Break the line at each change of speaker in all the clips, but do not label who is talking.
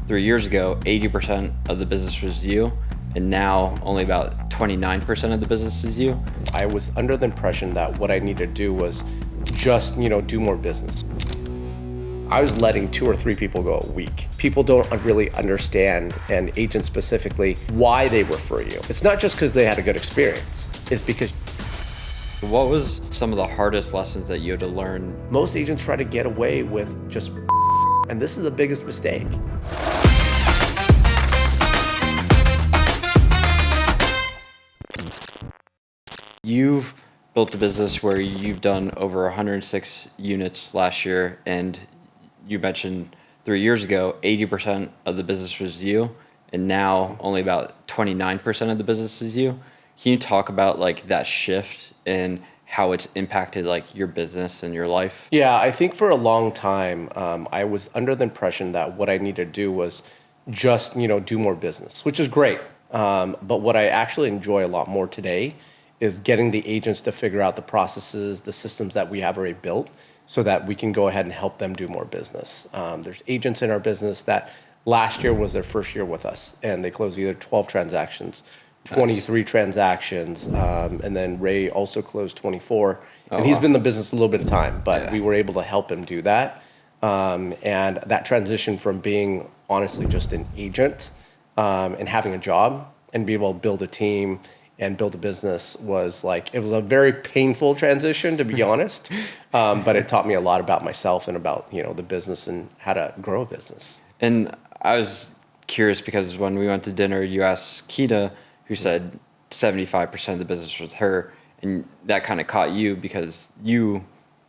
3 years ago, 80% of the business was you, and now only about 29% of the business is you.
I was under the impression that what I needed to do was just, do more business. I was letting 2 or 3 people go a week. People don't really understand, and agents specifically, why they refer you. It's not just because they had a good experience. It's because
What was some of the hardest lessons that you had to learn?
most agents try to get away with just and this is the biggest mistake.
You've built a business where you've done over 106 units last year, and you mentioned 3 years ago, 80% of the business was you, and now only about 29% of the business is you. Can you talk about like that shift and how it's impacted like your business and your life?
Yeah, I think for a long time, I was under the impression that what I needed to do was just, do more business, which is great. But what I actually enjoy a lot more today is getting the agents to figure out the processes, the systems that we have already built so that we can go ahead and help them do more business. There's agents in our business that last year was their first year with us, and they closed either 12 transactions, 23 transactions, and then Ray also closed 24. And he's been in the business a little bit of time, but we were able to help him do that. And that transition from being honestly just an agent and having a job and be able to build a team and build a business was like, it was a very painful transition, to be honest. But it taught me a lot about myself and about, the business and how to grow a business.
And I was curious because when we went to dinner, you asked Keita, who said 75% of the business was her, and that kind of caught you because you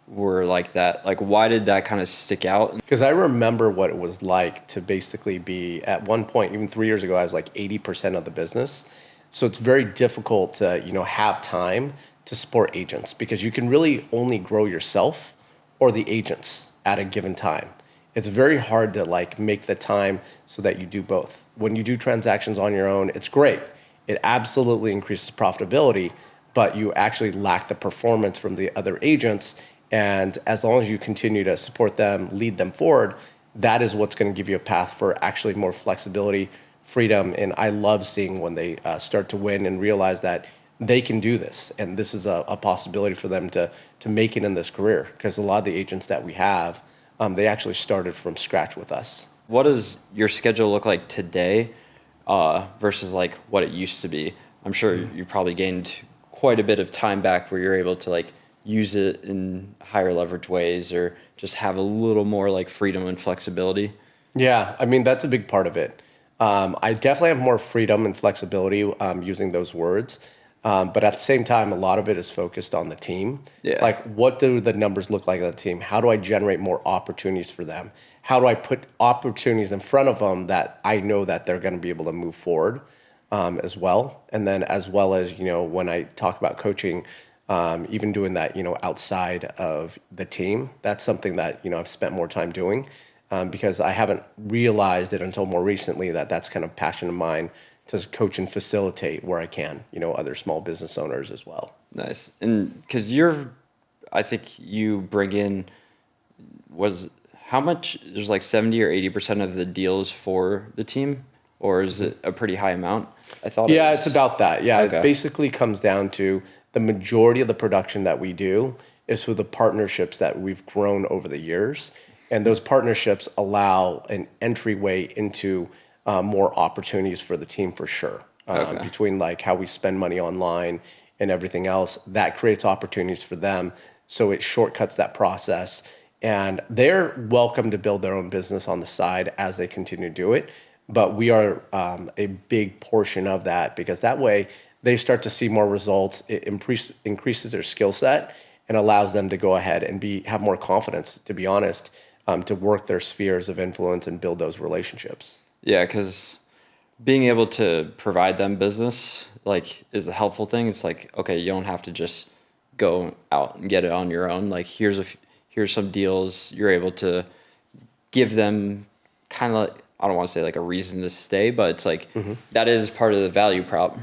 were like that. Like, why did that kind of stick out?
Because I remember what it was like to basically be, at one point, even 3 years ago, I was like 80% of the business. So it's very difficult to, have time to support agents because you can really only grow yourself or the agents at a given time. It's very hard to like make the time so that you do both. When you do transactions on your own, it's great. It absolutely increases profitability, but you actually lack the performance from the other agents. And as long as you continue to support them, lead them forward, that is what's going to give you a path for actually more flexibility, freedom. And I love seeing when they start to win and realize that they can do this. And this is a possibility for them to make it in this career. Because a lot of the agents that we have, they actually started from scratch with us.
What does your schedule look like today versus like what it used to be? I'm sure you probably gained quite a bit of time back where you're able to like use it in higher leverage ways or just have a little more like freedom and flexibility.
Yeah, I mean, that's a big part of it. I definitely have more freedom and flexibility using those words. But at the same time, a lot of it is focused on the team.
Yeah.
Like, what do the numbers look like on the team? How do I generate more opportunities for them? How do I put opportunities in front of them that I know that they're going to be able to move forward as well? And then as well as, when I talk about coaching, even doing that, outside of the team, that's something that, I've spent more time doing because I haven't realized it until more recently that that's kind of passion of mine to coach and facilitate where I can, other small business owners as well.
Nice. And because I think you bring in, how much, there's like 70 or 80% of the deals for the team, or is it a pretty high amount? I thought
it's about that. Yeah,
Okay.
It basically comes down to the majority of the production that we do is through the partnerships that we've grown over the years. And those partnerships allow an entryway into more opportunities for the team for sure. Between like how we spend money online and everything else, that creates opportunities for them. So it shortcuts that process. And they're welcome to build their own business on the side as they continue to do it. But we are a big portion of that because that way they start to see more results. It increases their skill set and allows them to go ahead and have more confidence, to be honest, to work their spheres of influence and build those relationships.
Yeah, because being able to provide them business like is a helpful thing. It's like, okay, you don't have to just go out and get it on your own. Like here's some deals. You're able to give them kind of, I don't want to say like a reason to stay, but it's like that is part of the value prop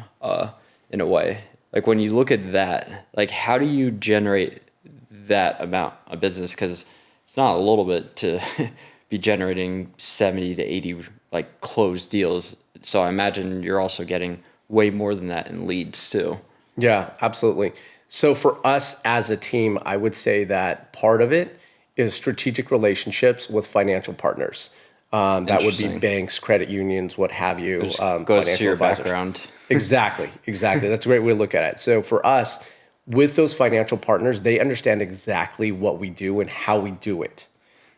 in a way. Like when you look at that, like how do you generate that amount of business? Because it's not a little bit to be generating 70 to 80 like close deals. So I imagine you're also getting way more than that in leads too.
Yeah, absolutely. So for us as a team, I would say that part of it is strategic relationships with financial partners. That would be
Interesting.
banks, credit unions, what have
It
you,
just goes to
financial
your
advisors.
background.
Exactly, exactly. That's a great way to look at it. So for us, with those financial partners, they understand exactly what we do and how we do it.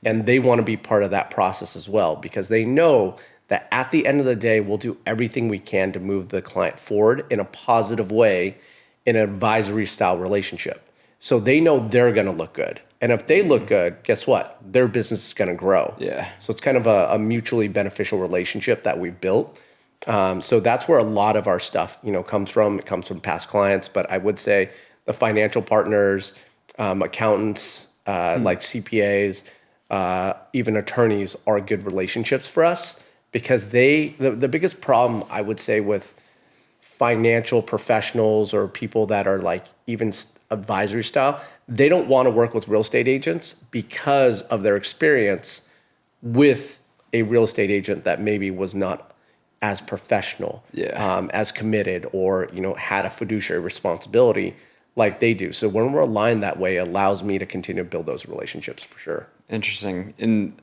And they want to be part of that process as well because they know that at the end of the day, we'll do everything we can to move the client forward in a positive way in an advisory style relationship. So they know they're going to look good. And if they look good, guess what? Their business is going to grow.
Yeah.
So it's kind of a mutually beneficial relationship that we've built. So that's where a lot of our stuff, comes from. It comes from past clients, but I would say the financial partners, accountants, like CPAs, even attorneys are good relationships for us because the biggest problem I would say with financial professionals or people that are like even advisory style, they don't want to work with real estate agents because of their experience with a real estate agent that maybe was not as professional,
Yeah.
as committed, or had a fiduciary responsibility like they do. So when we're aligned that way, it allows me to continue to build those relationships for sure.
Interesting. In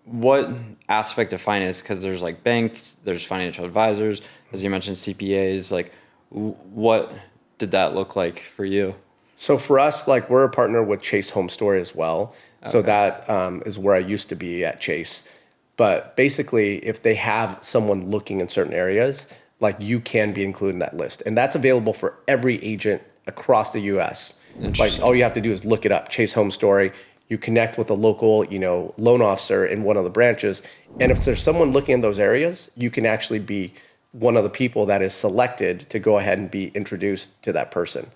what aspect of finance? Because there's like banks, there's financial advisors, as you mentioned, CPAs. Like, what did that look like for you?
So for us, like we're a partner with Chase Home Story as well. So
Okay.
that is where I used to be at Chase. But basically, if they have someone looking in certain areas, like you can be included in that list. And that's available for every agent across the US. Like all
Interesting.
you have to do is look it up, Chase Home Story. You connect with a local, loan officer in one of the branches. And if there's someone looking in those areas, you can actually be one of the people that is selected to go ahead and be introduced to that person.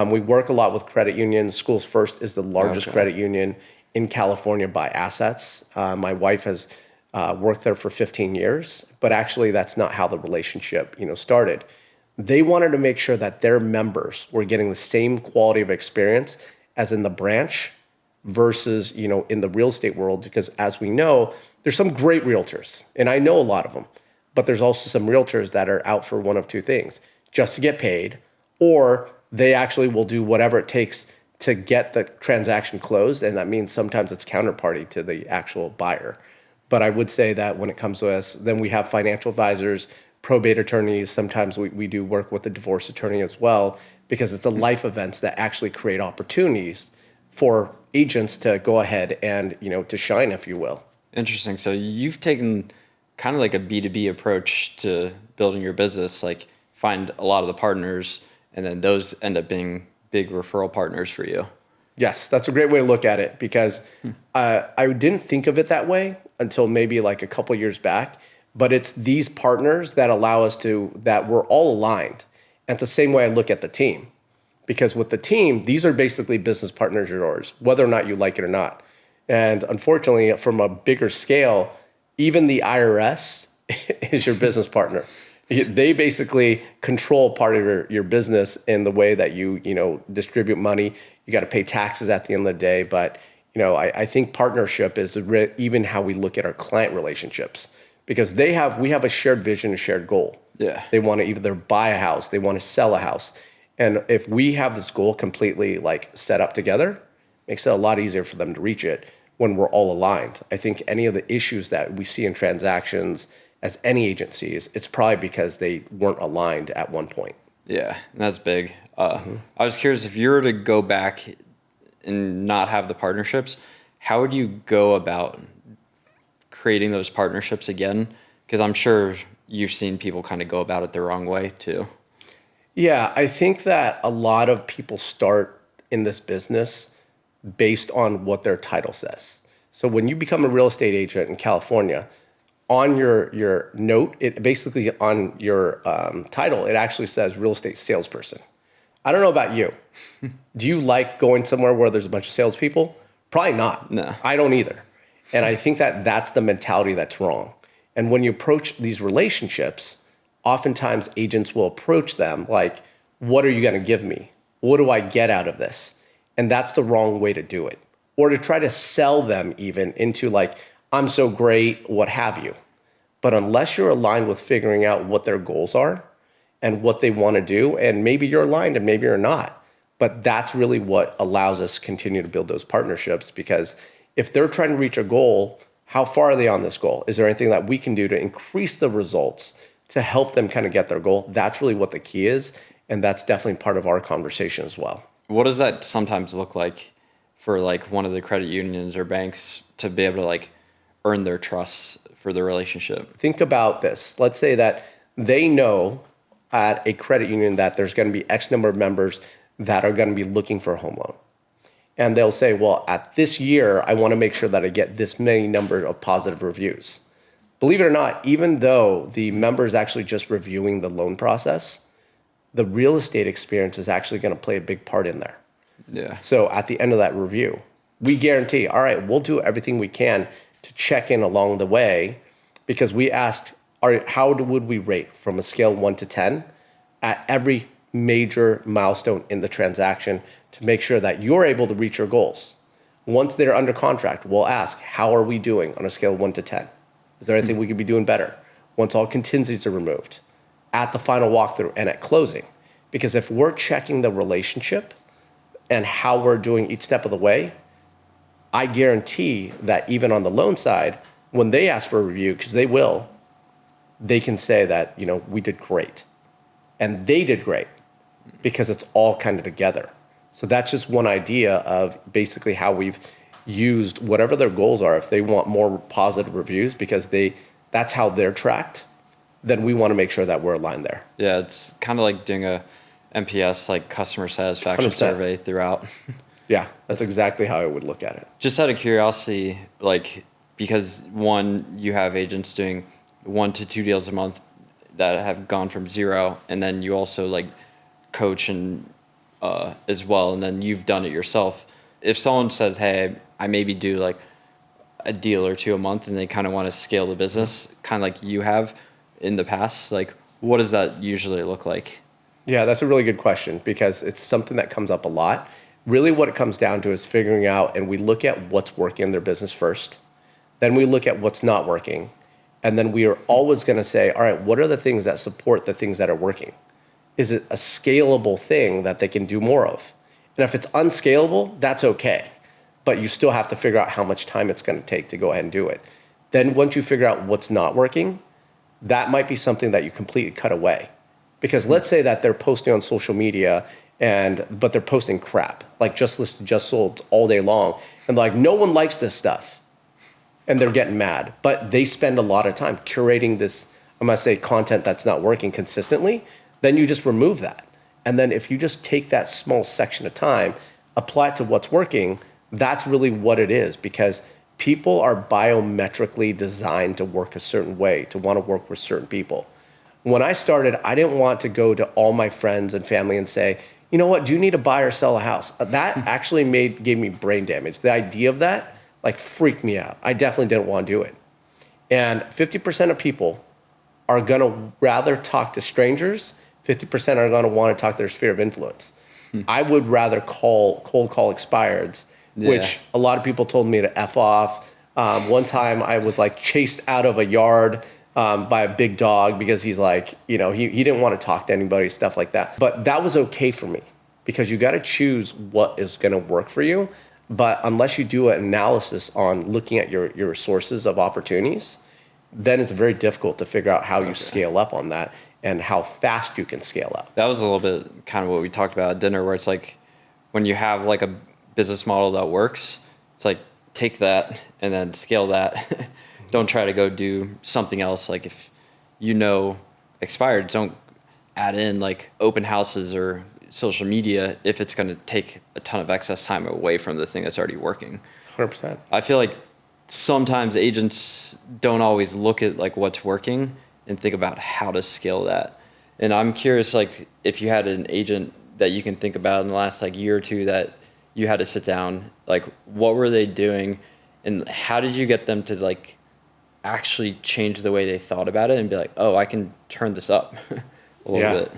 We work a lot with credit unions. Schools First is the largest
Okay.
credit union in California by assets. My wife has worked there for 15 years, but actually that's not how the relationship, started. They wanted to make sure that their members were getting the same quality of experience as in the branch versus, in the real estate world, because as we know, there's some great realtors, and I know a lot of them, but there's also some realtors that are out for one of two things, just to get paid, or they actually will do whatever it takes to get the transaction closed. And that means sometimes it's counterparty to the actual buyer. But I would say that when it comes to us, then we have financial advisors, probate attorneys. Sometimes we do work with a divorce attorney as well, because it's a life events that actually create opportunities for agents to go ahead and, to shine, if you will.
Interesting. So you've taken kind of like a B2B approach to building your business, like find a lot of the partners and then those end up being big referral partners for you.
Yes, that's a great way to look at it because I didn't think of it that way until maybe like a couple years back. But it's these partners that allow us that we're all aligned. And it's the same way I look at the team. Because with the team, these are basically business partners of yours, whether or not you like it or not. And unfortunately, from a bigger scale, even the IRS is your business partner. They basically control part of your business in the way that you distribute money. You got to pay taxes at the end of the day. But I think partnership is even how we look at our client relationships because we have a shared vision, a shared goal.
Yeah.
They want to either buy a house, they want to sell a house. And if we have this goal completely like set up together, it makes it a lot easier for them to reach it when we're all aligned. I think any of the issues that we see in transactions as any agencies, it's probably because they weren't aligned at one point.
Yeah, that's big. I was curious if you were to go back and not have the partnerships, how would you go about creating those partnerships again? Because I'm sure you've seen people kind of go about it the wrong way too.
Yeah, I think that a lot of people start in this business based on what their title says. So when you become a real estate agent in California, on your note, it basically on your title, it actually says real estate salesperson. I don't know about you. Do you like going somewhere where there's a bunch of salespeople? Probably not.
No.
I don't either. And I think that that's the mentality that's wrong. And when you approach these relationships, oftentimes agents will approach them like, what are you going to give me? What do I get out of this? And that's the wrong way to do it. Or to try to sell them even into like, I'm so great, what have you. But unless you're aligned with figuring out what their goals are and what they want to do, and maybe you're aligned and maybe you're not, but that's really what allows us to continue to build those partnerships. Because if they're trying to reach a goal, how far are they on this goal? Is there anything that we can do to increase the results to help them kind of get their goal? That's really what the key is. And that's definitely part of our conversation as well.
What does that sometimes look like for like one of the credit unions or banks to be able to like earn their trust for the relationship?
Think about this. Let's say that they know at a credit union that there's going to be X number of members that are going to be looking for a home loan. And they'll say, well, at this year, I want to make sure that I get this many number of positive reviews. Believe it or not, even though the member is actually just reviewing the loan process, the real estate experience is actually going to play a big part in there.
Yeah.
So at the end of that review, we guarantee, all right, we'll do everything we can to check in along the way, because we asked, how would we rate from a scale 1 to 10 at every major milestone in the transaction to make sure that you're able to reach your goals. Once they're under contract, we'll ask, how are we doing on a scale of 1 to 10? Is there anything we could be doing better? Once all contingencies are removed, at the final walkthrough and at closing. Because if we're checking the relationship and how we're doing each step of the way, I guarantee that even on the loan side, when they ask for a review, because they will, they can say that, we did great. And they did great because it's all kind of together. So that's just one idea of basically how we've used whatever their goals are. If they want more positive reviews because that's how they're tracked, then we want to make sure that we're aligned there.
Yeah, it's kind of like doing a NPS, like customer satisfaction
100%.
survey throughout.
Yeah, that's exactly how I would look at it.
Just out of curiosity, like, because one, you have agents doing 1 to 2 deals a month that have gone from zero, and then you also like coach and as well, and then you've done it yourself. If someone says, hey, I maybe do like a deal or two a month and they kind of want to scale the business, kind of like you have in the past, like what does that usually look like?
Yeah, that's a really good question because it's something that comes up a lot. Really what it comes down to is figuring out, and we look at what's working in their business first. Then we look at what's not working. And then we are always going to say, all right, what are the things that support the things that are working? Is it a scalable thing that they can do more of? And if it's unscalable, that's okay. But you still have to figure out how much time it's going to take to go ahead and do it. Then once you figure out what's not working, that might be something that you completely cut away. Because let's say that they're posting on social media, but they're posting crap, like just listed, just sold all day long. And like, no one likes this stuff. And they're getting mad. But they spend a lot of time curating this, I'm going to say, content that's not working consistently. Then you just remove that. And then if you just take that small section of time, apply it to what's working, that's really what it is. Because people are biometrically designed to work a certain way, to want to work with certain people. When I started, I didn't want to go to all my friends and family and say, you know what, do you need to buy or sell a house? That actually gave me brain damage. The idea of that freaked me out. I definitely didn't want to do it. And 50% of people are going to rather talk to strangers. 50% are going to want to talk to their sphere of influence. I would rather cold call expireds, which a lot of people told me to F off. One time I was chased out of a yard by a big dog because he's he didn't want to talk to anybody, stuff like that. But that was okay for me because you got to choose what is going to work for you. But unless you do an analysis on looking at your sources of opportunities, then it's very difficult to figure out how you scale up on that and how fast you can scale up.
That was a little bit kind of what we talked about at dinner, where it's like when you have a business model that works, it's like take that and then scale that. Don't try to go do something else. Like if expired, don't add in open houses or social media if it's going to take a ton of excess time away from the thing that's already working.
100%.
I feel like sometimes agents don't always look at what's working and think about how to scale that. And I'm curious, if you had an agent that you can think about in the last year or two that you had to sit down, what were they doing and how did you get them to actually change the way they thought about it and be like, oh, I can turn this up a little bit?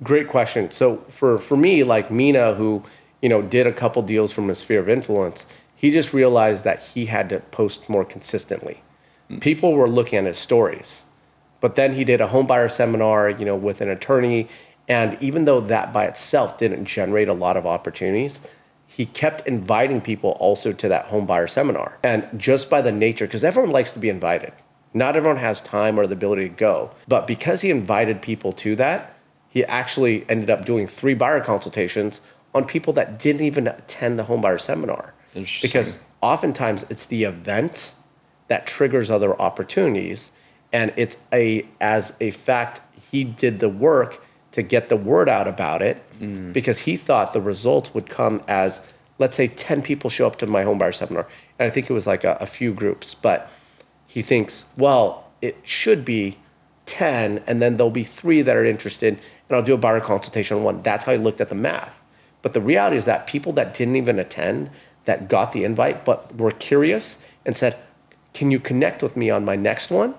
Great question. So for me, Mina, who did a couple deals from his sphere of influence, he just realized that he had to post more consistently. People were looking at his stories. But then he did a home buyer seminar, with an attorney. And even though that by itself didn't generate a lot of opportunities, he kept inviting people also to that home buyer seminar. And just by the nature, because everyone likes to be invited. Not everyone has time or the ability to go. But because he invited people to that, he actually ended up doing 3 buyer consultations on people that didn't even attend the home buyer seminar.
Interesting.
Because oftentimes it's the event that triggers other opportunities. And it's as a fact, he did the work to get the word out about it because he thought the results would come as, let's say 10 people show up to my home buyer seminar. And I think it was like a few groups, but he thinks, well, it should be 10 and then there'll be 3 that are interested and I'll do a buyer consultation on 1. That's how he looked at the math. But the reality is that people that didn't even attend, that got the invite, but were curious and said, can you connect with me on my next one?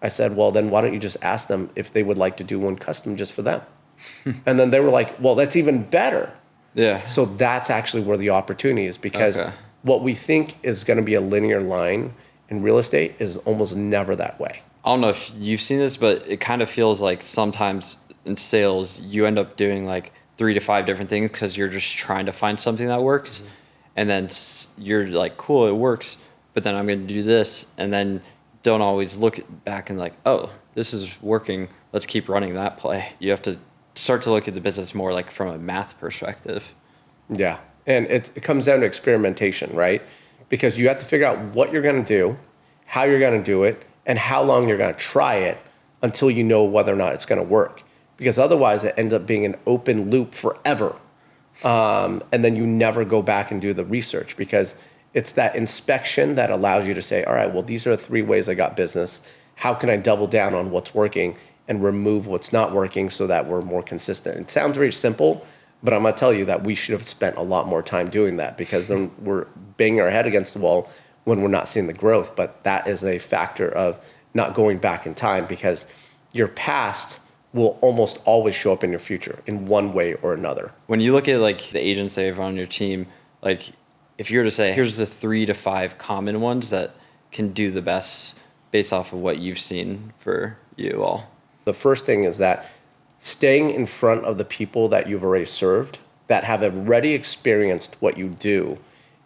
I said, well, then why don't you just ask them if they would like to do one custom just for them? And then they were like, well, that's even better.
Yeah.
So that's actually where the opportunity is because what we think is going to be a linear line in real estate is almost never that way.
I don't know if you've seen this, but it kind of feels like sometimes in sales, you end up doing like 3 to 5 different things because you're just trying to find something that works. And then you're like, cool, it works, but then I'm going to do this. And then don't always look back and like, oh, this is working. Let's keep running that play. You have to start to look at the business more like from a math perspective.
Yeah. And it comes down to experimentation, right? Because you have to figure out what you're going to do, how you're going to do it, and how long you're going to try it until you know whether or not it's going to work. Because otherwise it ends up being an open loop forever. And then you never go back and do the research because it's that inspection that allows you to say, all right, well, these are the 3 ways I got business. How can I double down on what's working and remove what's not working so that we're more consistent? It sounds very simple, but I'm going to tell you that we should have spent a lot more time doing that because then we're banging our head against the wall when we're not seeing the growth. But that is a factor of not going back in time because your past will almost always show up in your future in one way or another.
When you look at like the agents that you have on your team, like if you were to say, here's the 3 to 5 common ones that can do the best based off of what you've seen for you all.
The first thing is that staying in front of the people that you've already served that have already experienced what you do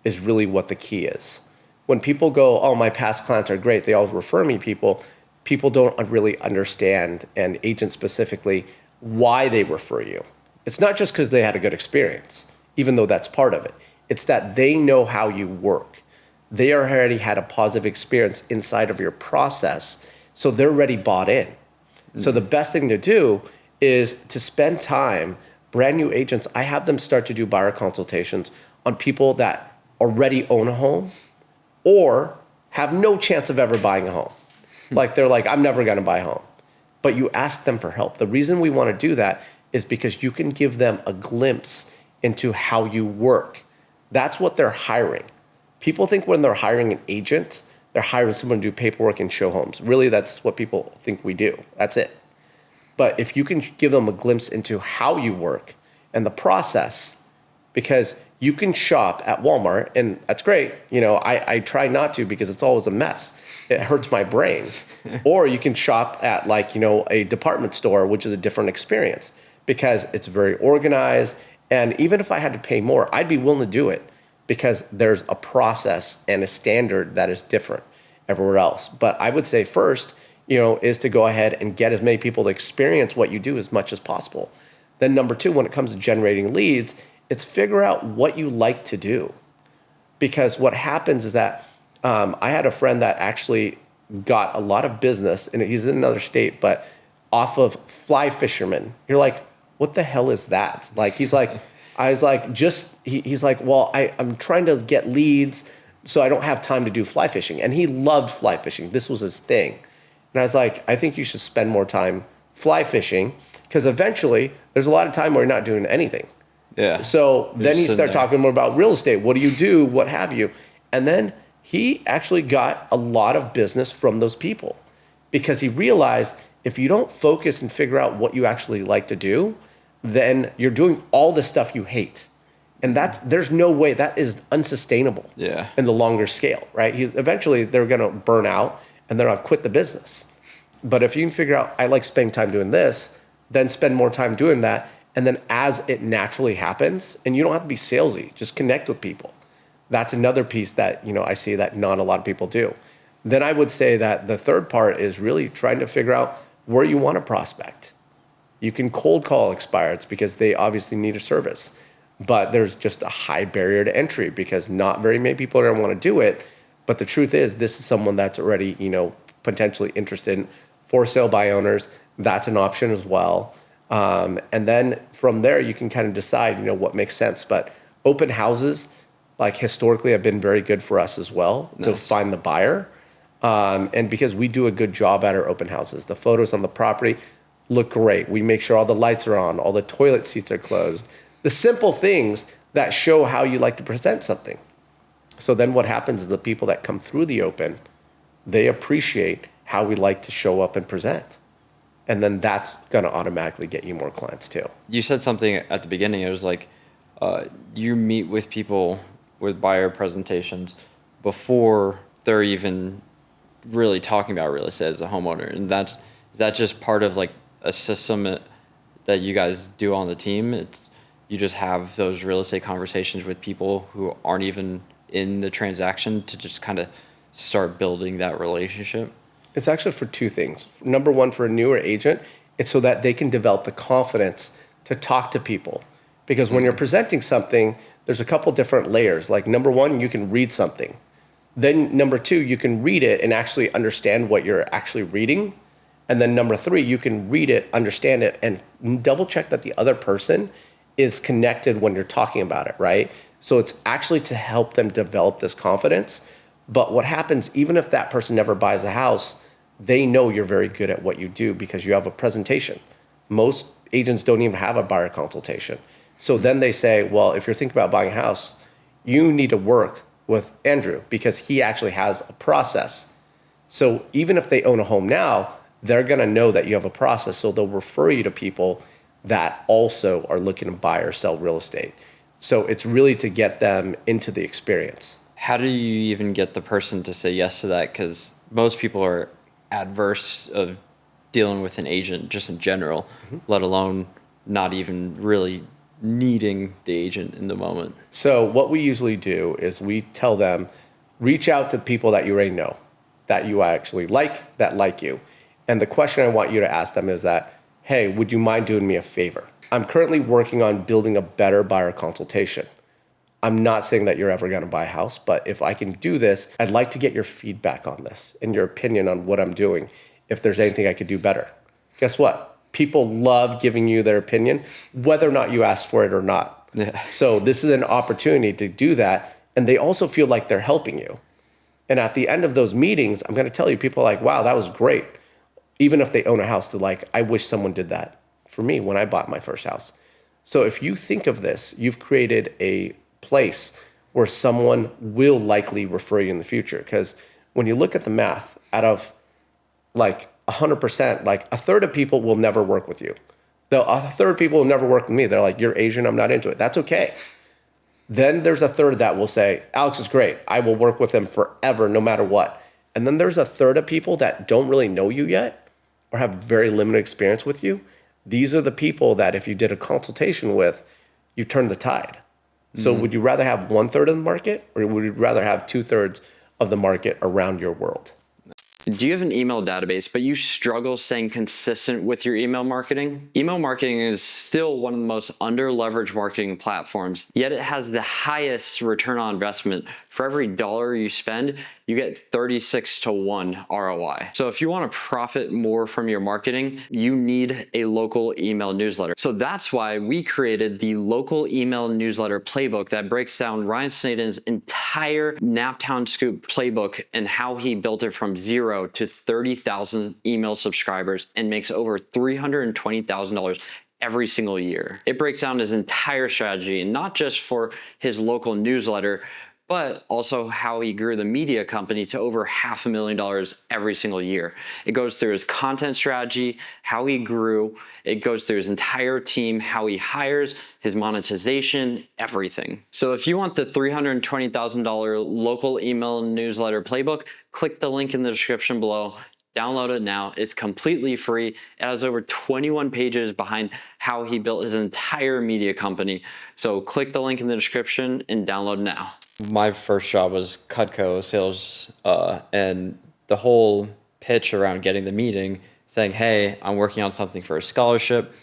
is really what the key is. When people go, oh, my past clients are great, they always refer me people don't really understand, and agents specifically, why they refer you. It's not just because they had a good experience, even though that's part of it. It's that they know how you work. They already had a positive experience inside of your process, so they're already bought in. So the best thing to do is to spend time, brand new agents, I have them start to do buyer consultations on people that already own a home or have no chance of ever buying a home. Like they're like, I'm never going to buy a home. But you ask them for help. The reason we want to do that is because you can give them a glimpse into how you work. That's what they're hiring. People think when they're hiring an agent, they're hiring someone to do paperwork and show homes. Really, that's what people think we do. That's it. But if you can give them a glimpse into how you work and the process, because you can shop at Walmart, and that's great. I try not to because it's always a mess. It hurts my brain. Or you can shop at a department store, which is a different experience because it's very organized. And even if I had to pay more, I'd be willing to do it because there's a process and a standard that is different everywhere else. But I would say first, is to go ahead and get as many people to experience what you do as much as possible. Then number 2, when it comes to generating leads, it's figure out what you like to do. Because what happens is that I had a friend that actually got a lot of business, and he's in another state, but off of fly fishermen. You're like, what the hell is that? Like, he's like, I was like, he's like, well, I'm trying to get leads, so I don't have time to do fly fishing. And he loved fly fishing. This was his thing. And I was like, I think you should spend more time fly fishing because eventually there's a lot of time where you're not doing anything.
Yeah.
So then he started talking more about real estate. What do you do? What have you? And then he actually got a lot of business from those people because he realized if you don't focus and figure out what you actually like to do, then you're doing all the stuff you hate. And there's no way that is unsustainable in the longer scale, right? Eventually they're going to burn out and then I'll quit the business. But if you can figure out, I like spending time doing this, then spend more time doing that. And then as it naturally happens, and you don't have to be salesy, just connect with people. That's another piece that, I see that not a lot of people do. Then I would say that the third part is really trying to figure out where you want to prospect. You can cold call expireds because they obviously need a service, but there's just a high barrier to entry because not very many people are going to want to do it. But the truth is, this is someone that's already, potentially interested in for sale by owners. That's an option as well. And then from there, you can kind of decide, what makes sense. But open houses, like historically, have been very good for us as well to find the buyer. And because we do a good job at our open houses, the photos on the property look great. We make sure all the lights are on, all the toilet seats are closed. The simple things that show how you like to present something. So then what happens is the people that come through the open, they appreciate how we like to show up and present. And then that's going to automatically get you more clients too.
You said something at the beginning. It was like you meet with people with buyer presentations before they're even really talking about real estate as a homeowner. And is that just part of like a system that you guys do on the team? You just have those real estate conversations with people who aren't even in the transaction to just kind of start building that relationship?
It's actually for two things. Number one, for a newer agent, it's so that they can develop the confidence to talk to people. Because when you're presenting something, there's a couple different layers. Like number one, you can read something. Then number two, you can read it and actually understand what you're actually reading. And then number three, you can read it, understand it, and double check that the other person is connected when you're talking about it, right? So it's actually to help them develop this confidence. But what happens, even if that person never buys a house, they know you're very good at what you do because you have a presentation. Most agents don't even have a buyer consultation. So then they say, well, if you're thinking about buying a house, you need to work with Andrew because he actually has a process. So even if they own a home now, they're going to know that you have a process. So they'll refer you to people that also are looking to buy or sell real estate. So it's really to get them into the experience.
How do you even get the person to say yes to that? Because most people are adverse of dealing with an agent just in general, let alone not even really needing the agent in the moment.
So what we usually do is we tell them, reach out to people that you already know, that you actually like, that like you. And the question I want you to ask them is that, hey, would you mind doing me a favor? I'm currently working on building a better buyer consultation. I'm not saying that you're ever going to buy a house, but if I can do this, I'd like to get your feedback on this and your opinion on what I'm doing, if there's anything I could do better. Guess what? People love giving you their opinion, whether or not you ask for it or not.
Yeah.
So this is an opportunity to do that. And they also feel like they're helping you. And at the end of those meetings, I'm going to tell you, people are like, wow, that was great. Even if they own a house, they're like, I wish someone did that for me when I bought my first house. So if you think of this, you've created a place where someone will likely refer you in the future. Because when you look at the math, out of like 100%, like a third of people will never work with you. A third of people will never work with me. They're like, you're Asian, I'm not into it. That's okay. Then there's a third that will say, Alex is great. I will work with him forever, no matter what. And then there's a third of people that don't really know you yet or have very limited experience with you. These are the people that if you did a consultation with, you turn the tide. So would you rather have 1/3 of the market, or would you rather have 2/3 of the market around your world?
Do you have an email database, but you struggle staying consistent with your email marketing? Email marketing is still one of the most under-leveraged marketing platforms, yet it has the highest return on investment. For every dollar you spend, you get 36 to 1 ROI. So if you want to profit more from your marketing, you need a local email newsletter. So that's why we created the local email newsletter playbook that breaks down Ryan Snaden's entire Naptown Scoop playbook and how he built it from 0 to 30,000 email subscribers and makes over $320,000 every single year. It breaks down his entire strategy, and not just for his local newsletter, but also how he grew the media company to over $500,000 every single year. It goes through his content strategy, how he grew, it goes through his entire team, how he hires, his monetization, everything. So if you want the $320,000 local email newsletter playbook, click the link in the description below. Download it now. It's completely free. It has over 21 pages behind how he built his entire media company. So click the link in the description and download now. My first job was Cutco sales, and the whole pitch around getting the meeting saying, hey, I'm working on something for a scholarship.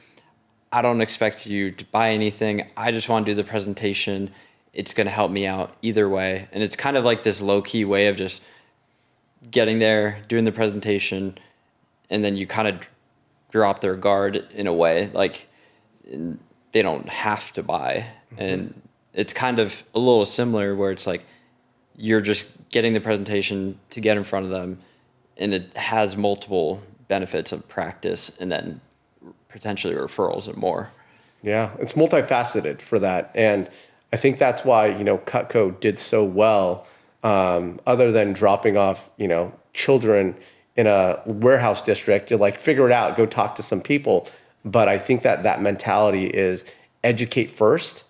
I don't expect you to buy anything. I just want to do the presentation. It's going to help me out either way. And it's kind of like this low key way of just getting there, doing the presentation, and then you kind of drop their guard in a way. Like they don't have to buy. And it's kind of a little similar where it's like you're just getting the presentation to get in front of them, and it has multiple benefits of practice and then potentially referrals and more.
Yeah, it's multifaceted for that. And I think that's why, Cutco did so well, other than dropping off, children in a warehouse district. You're like, figure it out, go talk to some people. But I think that mentality is educate first.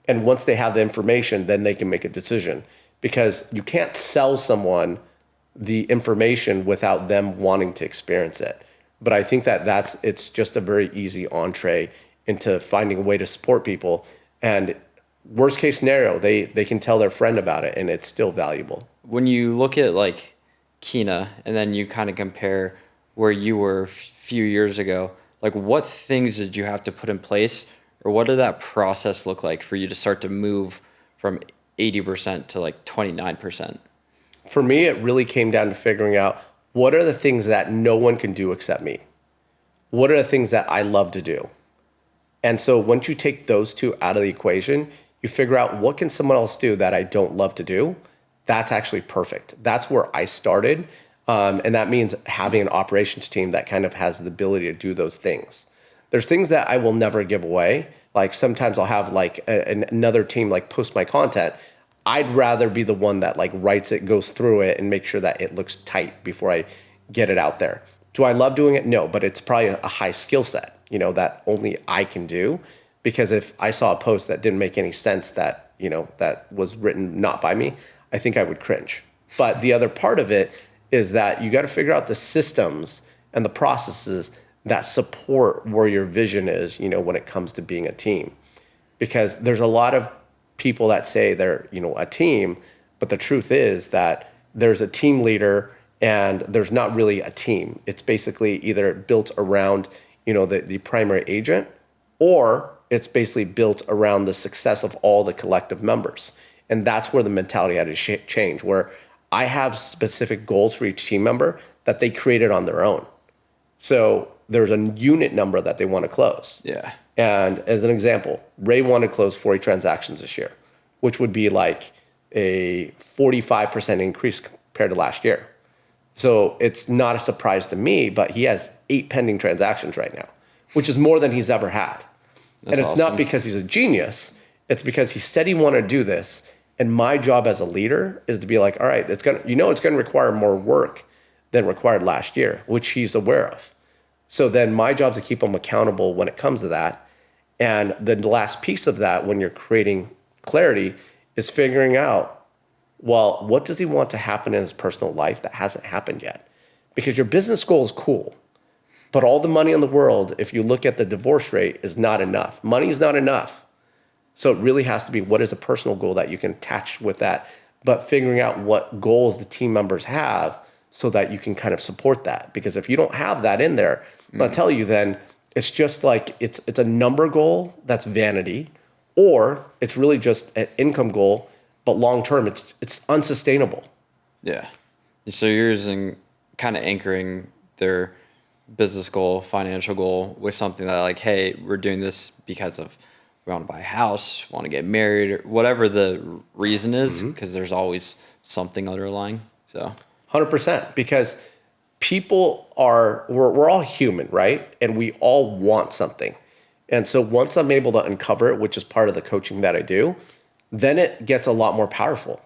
And once they have the information, then they can make a decision, because you can't sell someone the information without them wanting to experience it. But I think it's just a very easy entree into finding a way to support people. And worst case scenario, they can tell their friend about it and it's still valuable.
When you look at like Kina and then you kind of compare where you were a few years ago, like what things did you have to put in place, or what did that process look like for you to start to move from 80% to like 29%?
For me, it really came down to figuring out what are the things that no one can do except me? What are the things that I love to do? And so once you take those two out of the equation, you figure out what can someone else do that I don't love to do. That's actually perfect. That's where I started. And that means having an operations team that kind of has the ability to do those things. There's things that I will never give away. Like sometimes I'll have like another team like post my content. I'd rather be the one that like writes it, goes through it, and make sure that it looks tight before I get it out there. Do I love doing it? No, but it's probably a high skill set, that only I can do. Because if I saw a post that didn't make any sense that was written not by me, I think I would cringe. But the other part of it is that you got to figure out the systems and the processes that support where your vision is, when it comes to being a team. Because there's a lot of people that say they're, a team, but the truth is that there's a team leader and there's not really a team. It's basically either built around, the primary agent, or it's basically built around the success of all the collective members. And that's where the mentality had to change, where I have specific goals for each team member that they created on their own. So there's a unit number that they want to close.
Yeah.
And as an example, Ray wanted to close 40 transactions this year, which would be like a 45% increase compared to last year. So it's not a surprise to me, but he has 8 pending transactions right now, which is more than he's ever had.
That's
and it's
awesome.
Not because he's a genius. It's because he said he wanted to do this. And my job as a leader is to be like, all right, it's going to require more work than required last year, which he's aware of. So then my job is to keep him accountable when it comes to that. And the last piece of that, when you're creating clarity, is figuring out, well, what does he want to happen in his personal life that hasn't happened yet? Because your business goal is cool, but all the money in the world, if you look at the divorce rate, is not enough. Money is not enough. So it really has to be, what is a personal goal that you can attach with that? But figuring out what goals the team members have so that you can kind of support that. Because if you don't have that in there, I'll tell you then, it's just like it's a number goal that's vanity, or it's really just an income goal, but long term it's unsustainable.
Yeah. So you're using kind of anchoring their business goal, financial goal with something that like, hey, we're doing this because of we want to buy a house, want to get married, or whatever the reason is, because there's always something underlying. So
100%, because we're all human, right? And we all want something. And so once I'm able to uncover it, which is part of the coaching that I do, then it gets a lot more powerful.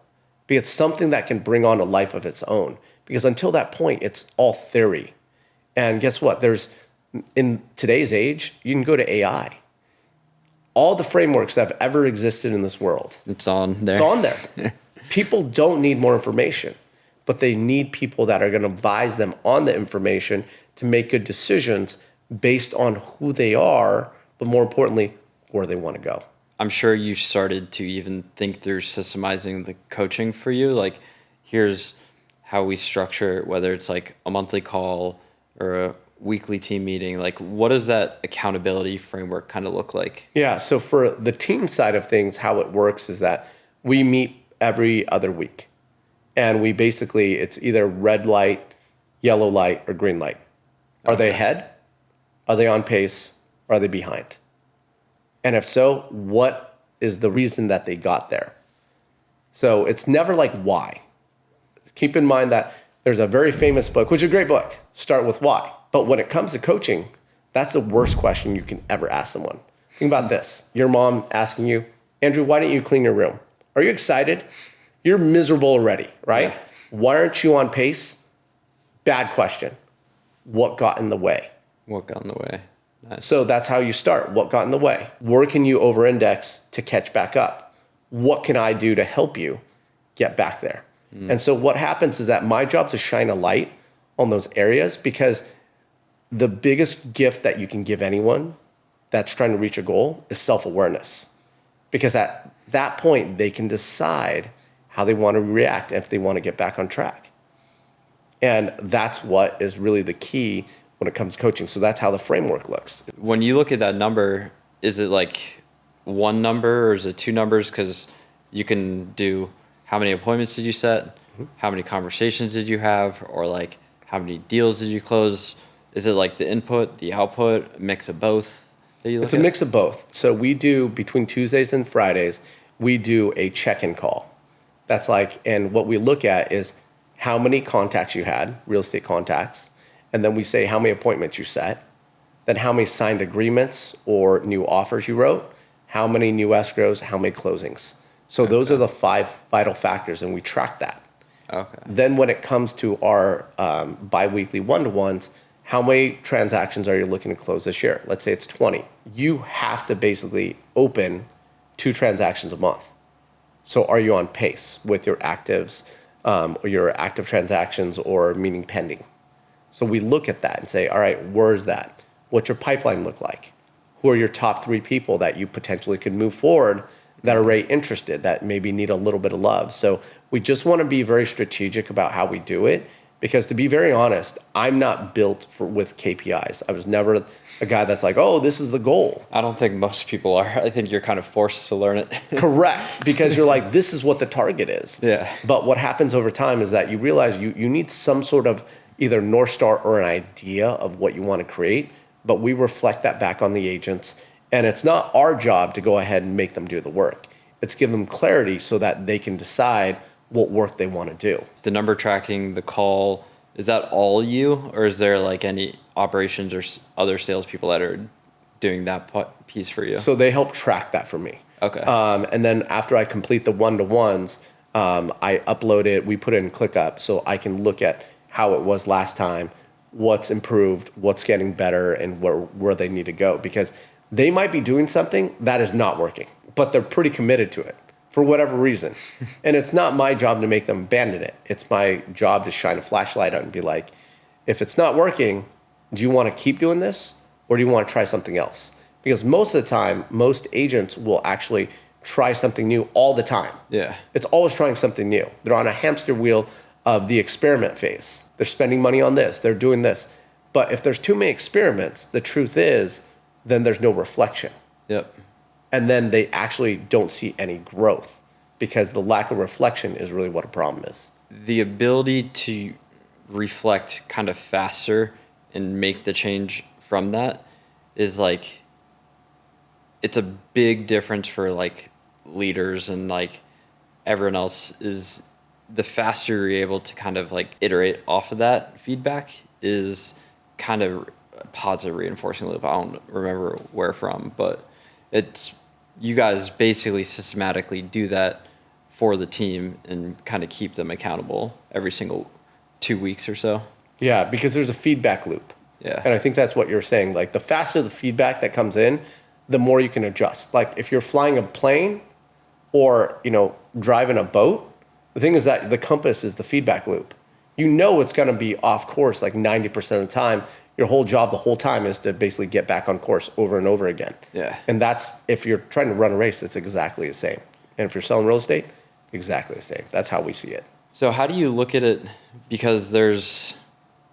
Be it something that can bring on a life of its own. Because until that point, it's all theory. And guess what? In today's age, you can go to AI. All the frameworks that have ever existed in this world,
It's on there.
it's on there. People don't need more information, but they need people that are going to advise them on the information to make good decisions based on who they are, but more importantly, where they want to go.
I'm sure you started to even think through systemizing the coaching for you. Like, here's how we structure it, whether it's like a monthly call or a weekly team meeting. Like, what does that accountability framework kind of look like?
Yeah, so for the team side of things, how it works is that we meet every other week. And it's either red light, yellow light, or green light. Are they ahead? Are they on pace? Are they behind? And if so, what is the reason that they got there? So it's never like why. Keep in mind that there's a very famous book, which is a great book, Start With Why. But when it comes to coaching, that's the worst question you can ever ask someone. Think about this. Your mom asking you, Andrew, why didn't you clean your room? Are you excited? You're miserable already, right?
Yeah.
Why aren't you on pace? Bad question. What got in the way?
What got in the way? Nice.
So that's how you start. What got in the way? Where can you over-index to catch back up? What can I do to help you get back there? And so what happens is that my job is to shine a light on those areas, because the biggest gift that you can give anyone that's trying to reach a goal is self-awareness. Because at that point, they can decide how they want to react if they want to get back on track. And that's what is really the key when it comes to coaching. So that's how the framework looks.
When you look at that number, is it like one number or is it two numbers? Because you can do how many appointments did you set? How many conversations did you have? Or like how many deals did you close? Is it like the input, the output, a mix of both that you look at?
It's a mix of both. So we do, between Tuesdays and Fridays, we do a check-in call. That's like, and what we look at is how many contacts you had, real estate contacts, and then we say how many appointments you set, then how many signed agreements or new offers you wrote, how many new escrows, how many closings. So those are the 5 vital factors, and we track that.
Okay.
Then when it comes to our biweekly one-to-ones, how many transactions are you looking to close this year? Let's say it's 20. You have to basically open 2 transactions a month. So are you on pace with your actives, or your active transactions, or meaning pending? So we look at that and say, all right, where's that? What's your pipeline look like? Who are your top 3 people that you potentially could move forward that are already interested, that maybe need a little bit of love? So we just want to be very strategic about how we do it, because to be very honest, I'm not built with KPIs. I was never a guy that's like, oh, this is the goal.
I don't think most people are. I think you're kind of forced to learn it.
Correct, because you're like, this is what the target is.
Yeah.
But what happens over time is that you realize you need some sort of either North Star or an idea of what you want to create, but we reflect that back on the agents. And it's not our job to go ahead and make them do the work. It's give them clarity so that they can decide what work they want to do.
The number tracking, the call, is that all you, or is there like any operations or other salespeople that are doing that piece for you?
So they help track that for me.
Okay.
And then after I complete the one-to-ones, I upload it, we put it in ClickUp so I can look at how it was last time, what's improved, what's getting better, and where they need to go. Because they might be doing something that is not working, but they're pretty committed to it for whatever reason. And it's not my job to make them abandon it. It's my job to shine a flashlight out and be like, if it's not working, do you want to keep doing this, or do you want to try something else? Because most of the time, most agents will actually try something new all the time.
Yeah.
It's always trying something new. They're on a hamster wheel of the experiment phase. They're spending money on this, they're doing this. But if there's too many experiments, the truth is, then there's no reflection.
Yep.
And then they actually don't see any growth, because the lack of reflection is really what a problem is.
The ability to reflect kind of faster and make the change from that is like, it's a big difference for like leaders and like everyone else. Is the faster you're able to kind of like iterate off of that feedback is kind of a positive reinforcing loop. I don't remember where from, but it's, you guys basically systematically do that for the team and kind of keep them accountable every single 2 weeks or so.
Yeah, because there's a feedback loop.
Yeah.
And I think that's what you're saying. Like the faster the feedback that comes in, the more you can adjust. Like if you're flying a plane or, driving a boat, the thing is that the compass is the feedback loop. You know it's going to be off course like 90% of the time. Your whole job the whole time is to basically get back on course over and over again.
Yeah.
And that's, if you're trying to run a race, it's exactly the same. And if you're selling real estate, exactly the same. That's how we see it.
So how do you look at it? Because there's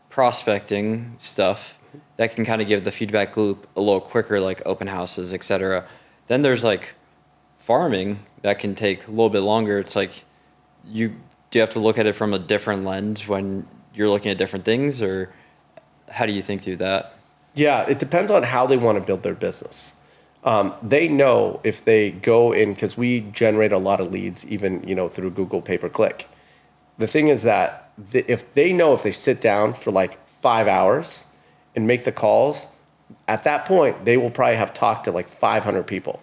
prospecting stuff that can kind of give the feedback loop a little quicker, like open houses, et cetera. Then there's like farming that can take a little bit longer. It's like do you have to look at it from a different lens when you're looking at different things, or how do you think through that?
Yeah, it depends on how they want to build their business. They know if they go in, because we generate a lot of leads, even through Google pay-per-click. The thing is that if they sit down for like 5 hours and make the calls, at that point they will probably have talked to like 500 people,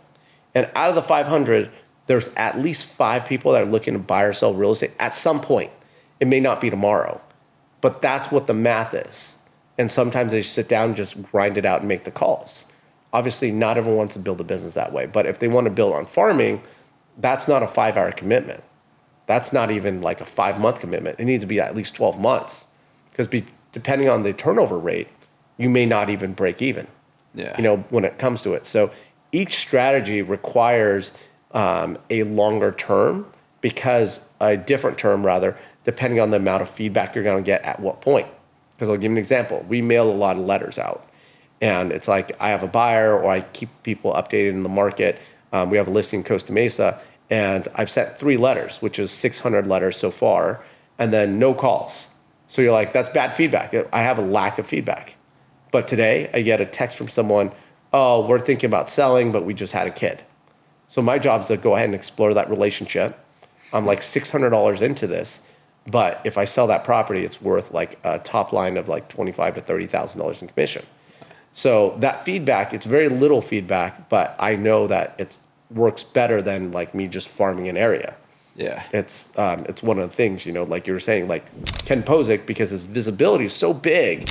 and out of the 500, there's at least 5 people that are looking to buy or sell real estate at some point. It may not be tomorrow, but that's what the math is. And sometimes they sit down and just grind it out and make the calls. Obviously, not everyone wants to build a business that way. But if they want to build on farming, that's not a 5-hour commitment. That's not even like a 5-month commitment. It needs to be at least 12 months. Because depending on the turnover rate, you may not even break even, when it comes to it. So each strategy requires a longer term, because a different term rather, depending on the amount of feedback you're going to get at what point. Because I'll give you an example. We mail a lot of letters out, and it's like I have a buyer, or I keep people updated in the market. We have a listing in Costa Mesa, and I've sent 3 letters, which is 600 letters so far, and then no calls. So you're like, that's bad feedback. I have a lack of feedback. But today I get a text from someone, oh, we're thinking about selling, but we just had a kid. So my job is to go ahead and explore that relationship. I'm like $600 into this, but if I sell that property, it's worth like a top line of like $25,000 to $30,000 in commission. So that feedback, it's very little feedback, but I know that it works better than like me just farming an area.
Yeah.
It's one of the things, like you were saying, like Ken Posick, because his visibility is so big,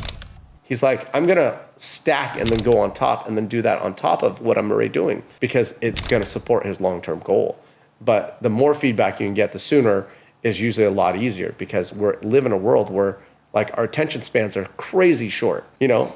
he's like, I'm going to stack and then go on top and then do that on top of what I'm already doing, because it's going to support his long-term goal. But the more feedback you can get, the sooner is usually a lot easier, because we live in a world where like our attention spans are crazy short,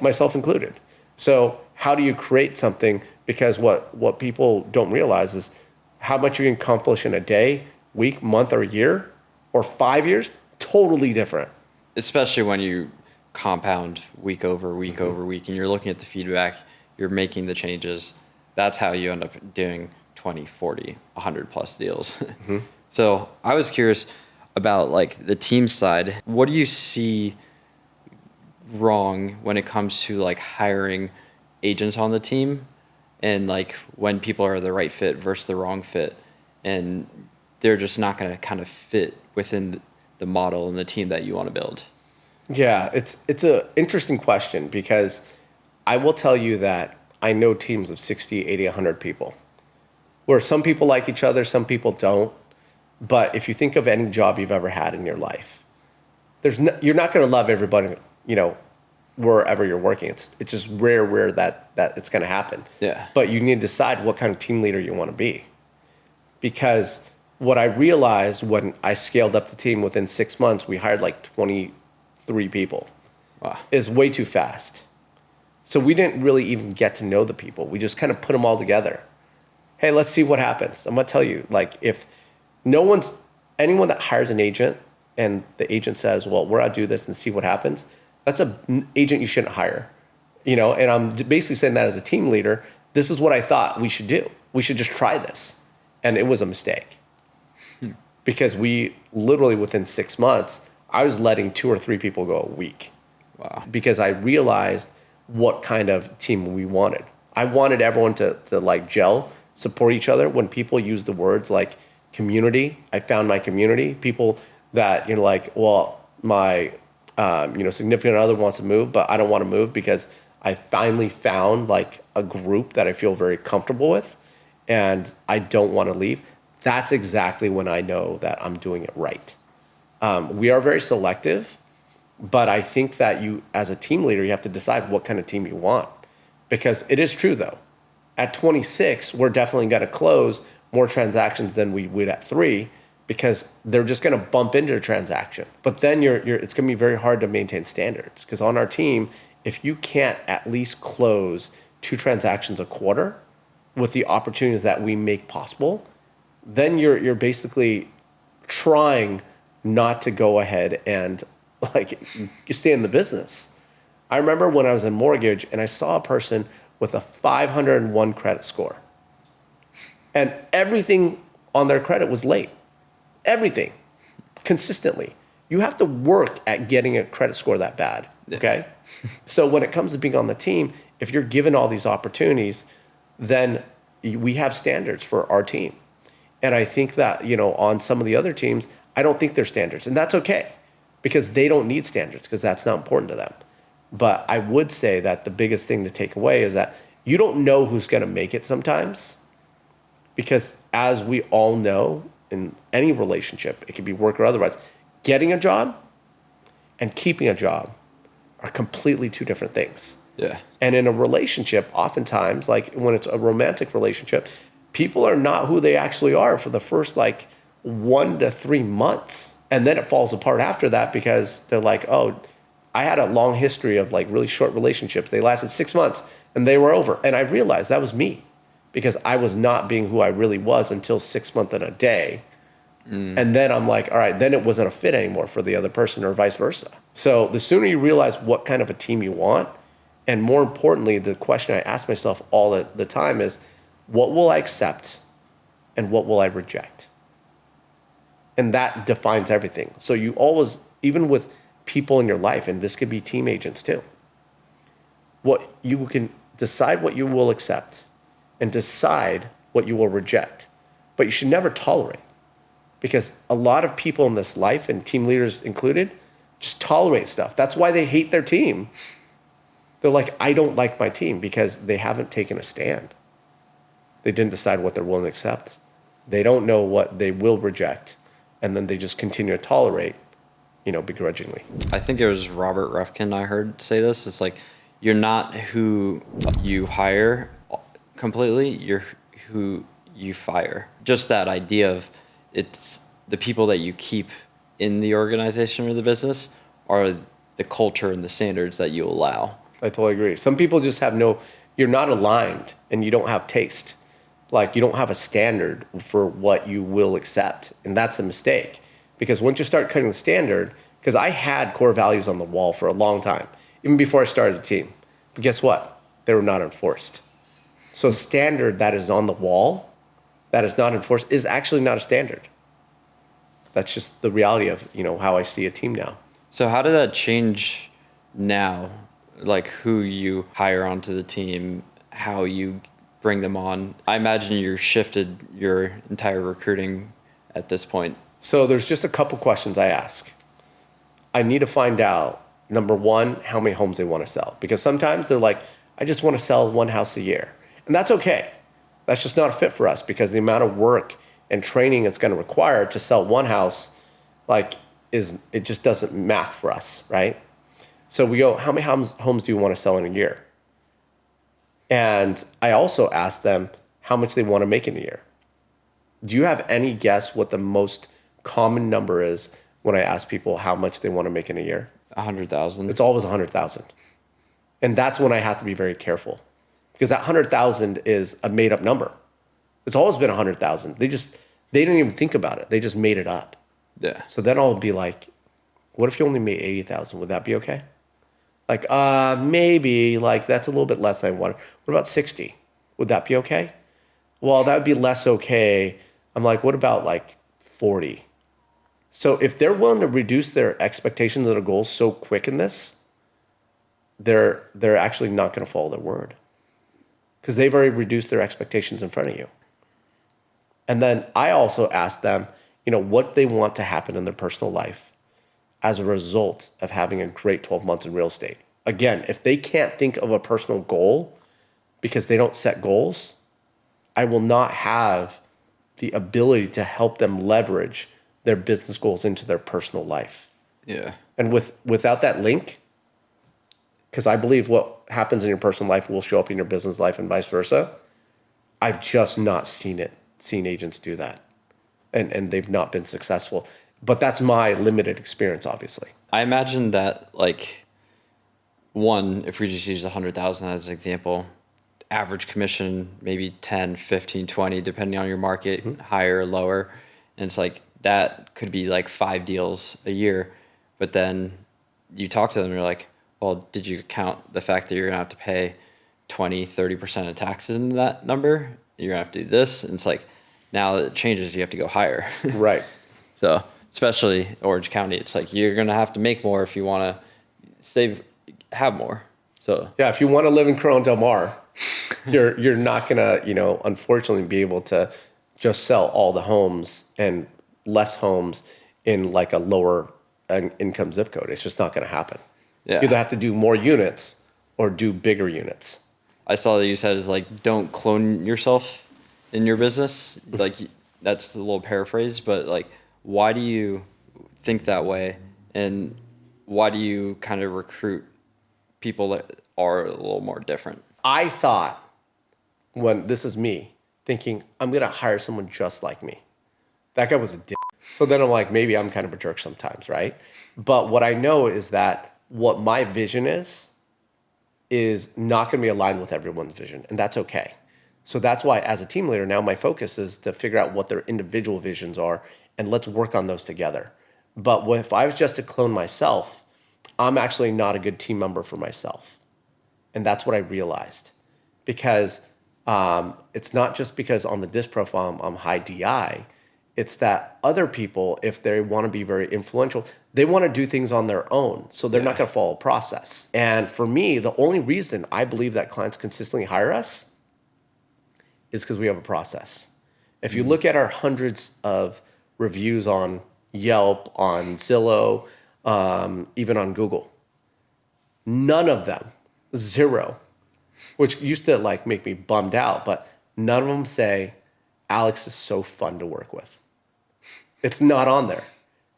myself included. So how do you create something? Because what people don't realize is how much you can accomplish in a day, week, month, or year, or 5 years, totally different.
Especially when you compound week over week over week, and you're looking at the feedback, you're making the changes. That's how you end up doing 20, 40, 100 plus deals. Mm-hmm. So I was curious about like the team side. What do you see wrong when it comes to like hiring agents on the team, and like when people are the right fit versus the wrong fit, and they're just not going to kind of fit within the model and the team that you want to build?
Yeah, it's an interesting question, because I will tell you that I know teams of 60, 80, 100 people, where some people like each other, some people don't. But if you think of any job you've ever had in your life, you're not going to love everybody, wherever you're working. It's just rare that it's going to happen.
Yeah.
But you need to decide what kind of team leader you want to be. Because what I realized when I scaled up the team, within 6 months, we hired like 23 people.
Wow.
Is way too fast. So we didn't really even get to know the people. We just kind of put them all together. Hey, let's see what happens. I'm going to tell you, like, if anyone that hires an agent and the agent says, well, we're going to do this and see what happens, that's an agent you shouldn't hire. And I'm basically saying that as a team leader, this is what I thought we should do. We should just try this. And it was a mistake. Because we literally, within 6 months, I was letting 2 or 3 people go a week.
Wow.
Because I realized what kind of team we wanted. I wanted everyone to like gel, support each other. When people use the words like community, I found my community. People that, like, well, my significant other wants to move, but I don't want to move because I finally found like a group that I feel very comfortable with, and I don't want to leave. that's exactly when I know that I'm doing it right. We are very selective, but I think that you, as a team leader, you have to decide what kind of team you want. Because it is true, though. At 26, we're definitely going to close more transactions than we would at 3 because they're just going to bump into a transaction. But then it's going to be very hard to maintain standards because on our team, if you can't at least close 2 transactions a quarter with the opportunities that we make possible, then you're basically trying not to go ahead and like stay in the business. I remember when I was in mortgage and I saw a person with a 501 credit score and everything on their credit was late. Everything, consistently. You have to work at getting a credit score that bad, okay? So when it comes to being on the team, if you're given all these opportunities, then we have standards for our team. And I think that, on some of the other teams, I don't think they're standards. And that's okay because they don't need standards because that's not important to them. But I would say that the biggest thing to take away is that you don't know who's going to make it sometimes because as we all know in any relationship, it could be work or otherwise, getting a job and keeping a job are completely 2 different things.
Yeah.
And in a relationship, oftentimes, like when it's a romantic relationship, people are not who they actually are for the first 1 to 3 months. And then it falls apart after that because they're like, oh, I had a long history of really short relationships. They lasted 6 months and they were over. And I realized that was me because I was not being who I really was until 6 months and a day. And then I'm like, all right, then it wasn't a fit anymore for the other person or vice versa. So the sooner you realize what kind of a team you want, and more importantly, the question I ask myself all the time is, what will I accept and what will I reject? And that defines everything. So you always, even with people in your life, and this could be team agents too, what you can decide what you will accept and decide what you will reject. But you should never tolerate because a lot of people in this life, and team leaders included, just tolerate stuff. That's why they hate their team. They're like, I don't like my team because they haven't taken a stand. They didn't decide what they're willing to accept. They don't know what they will reject. And then they just continue to tolerate, begrudgingly.
I think it was Robert Refkin I heard say this. It's like, you're not who you hire completely, you're who you fire. Just that idea of it's the people that you keep in the organization or the business are the culture and the standards that you allow.
I totally agree. Some people just you're not aligned and you don't have taste. You don't have a standard for what you will accept. And that's a mistake. Because once you start cutting the standard, because I had core values on the wall for a long time, even before I started the team. But guess what? They were not enforced. So standard that is on the wall, that is not enforced, is actually not a standard. That's just the reality of, how I see a team now.
So how did that change now? Who you hire onto the team, how you bring them on? I imagine you shifted your entire recruiting at this point.
So there's just a couple questions I ask. I need to find out, number one, how many homes they want to sell. Because sometimes they're like, I just want to sell 1 house a year. And that's okay. That's just not a fit for us because the amount of work and training it's going to require to sell 1 house, it just doesn't math for us, right? So we go, how many homes do you want to sell in a year? And I also ask them how much they want to make in a year. Do you have any guess what the most common number is when I ask people how much they want to make in a year?
100,000.
It's always 100,000. And that's when I have to be very careful because that 100,000 is a made up number. It's always been 100,000. They didn't even think about it. They just made it up.
Yeah.
So then I'll be like, what if you only made 80,000? Would that be okay? Maybe that's a little bit less than I wanted. What about 60? Would that be okay? Well, that would be less okay. I'm like, what about 40? So if they're willing to reduce their expectations and their goals so quick in this, they're actually not going to follow their word because they've already reduced their expectations in front of you. And then I also ask them, what they want to happen in their personal life as a result of having a great 12 months in real estate. Again, if they can't think of a personal goal because they don't set goals, I will not have the ability to help them leverage their business goals into their personal life.
Yeah.
And without that link, because I believe what happens in your personal life will show up in your business life and vice versa. I've just not seen agents do that. And they've not been successful. But that's my limited experience, obviously.
I imagine that, like, one, if we just use 100,000 as an example, average commission, maybe 10, 15, 20, depending on your market, higher or lower. And it's like, that could be like 5 deals a year. But then you talk to them and you're like, well, did you count the fact that you're gonna have to pay 20, 30% of taxes into that number? You're gonna have to do this. And it's like, now that it changes, you have to go higher.
Right.
So especially Orange County, it's like, you're gonna have to make more if you wanna have more. So
Yeah, if you want to live in Corona Del Mar, you're not gonna, unfortunately be able to just sell all the homes and less homes in like a lower income zip code. It's just not gonna happen.
yeah.
You either have to do more units or do bigger units.
I saw that you said is like, don't clone yourself in your business. Like, that's a little paraphrase, but like, why do you think that way? And why do you kind of recruit people that are a little more different?
I thought, when this is me thinking, I'm gonna hire someone just like me. That guy was a dick. So then I'm like, maybe I'm kind of a jerk sometimes, right? But what I know is that what my vision is not going to be aligned with everyone's vision, and that's okay. So that's why, as a team leader, now my focus is to figure out what their individual visions are, and let's work on those together. But if I was just to clone myself, I'm actually not a good team member for myself, and that's what I realized. Because it's not just because on the disc profile I'm high DI. It's that other people, if they want to be very influential, they want to do things on their own. So they're not going to follow a process. And for me, the only reason I believe that clients consistently hire us is because we have a process. If you look at our hundreds of reviews on Yelp, on Zillow, even on Google, none of them, zero, which used to like make me bummed out, but none of them say, Alex is so fun to work with. It's not on there